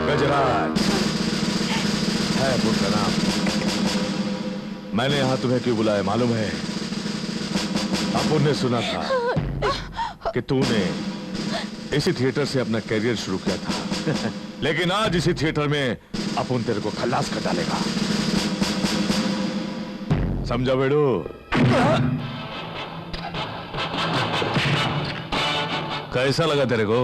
गजराज है पुत्र का नाम। मैंने यहां तुम्हें क्यों बुलाया मालूम है? अपुन ने सुना था कि तूने इसी थिएटर से अपना करियर शुरू किया था लेकिन आज इसी थिएटर में अपुन तेरे को खल्लास कर डालेगा। समझा बेड़ू? कैसा लगा तेरे को?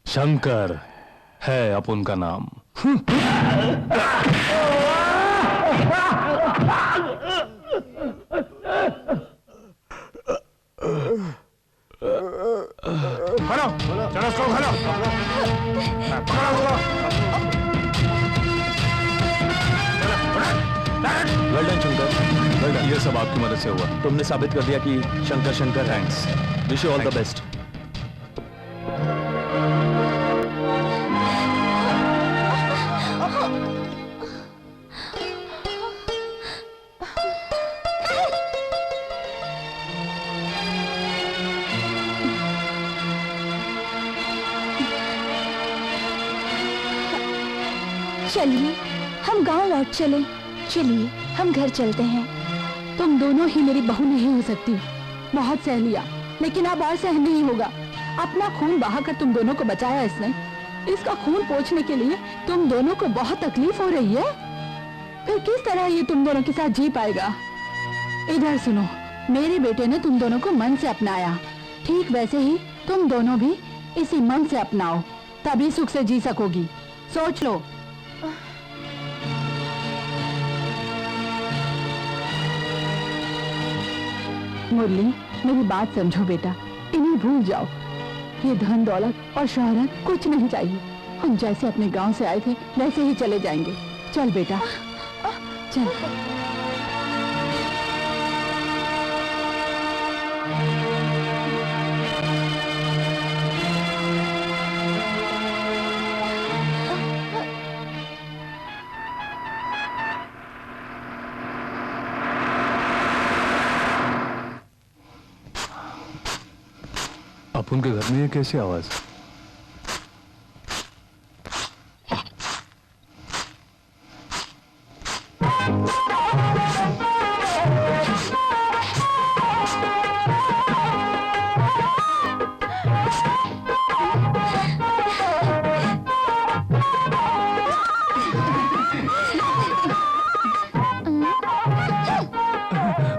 शंकर है अपन का नाम। खड़ो, चलो इसको खड़ो, पकड़ो उसको। Well done Shankar, well done. ये सब आपकी मदद से हुआ। तुमने साबित कर दिया कि शंकर शंकर है। Wish you all the best. चलिए हम गांव लौट चले। चलिए हम घर चलते हैं। तुम दोनों ही मेरी बहू नहीं हो सकती। बहुत सह लिया, लेकिन अब और सह नहीं होगा। अपना खून बहाकर तुम दोनों को बचाया इसने। इसका खून पोंछने के लिए तुम दोनों को बहुत तकलीफ हो रही है। फिर किस तरह ये तुम दोनों के साथ जी पाएगा? इधर सुनो, मेरे बेटे ने तुम दोनों को मन से अपनाया, ठीक वैसे ही तुम दोनों भी इसी मन से अपनाओ, तभी सुख से जी सकोगी। सोच लो। मुरली, मेरी बात समझो बेटा, इन्हें भूल जाओ। ये धन दौलत और शोहरत कुछ नहीं चाहिए। हम जैसे अपने गांव से आए थे वैसे ही चले जाएंगे। चल बेटा, चल। अपन के घर में ये कैसी आवाज?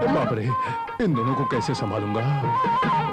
बाप रे, इन दोनों को कैसे संभालूंगा?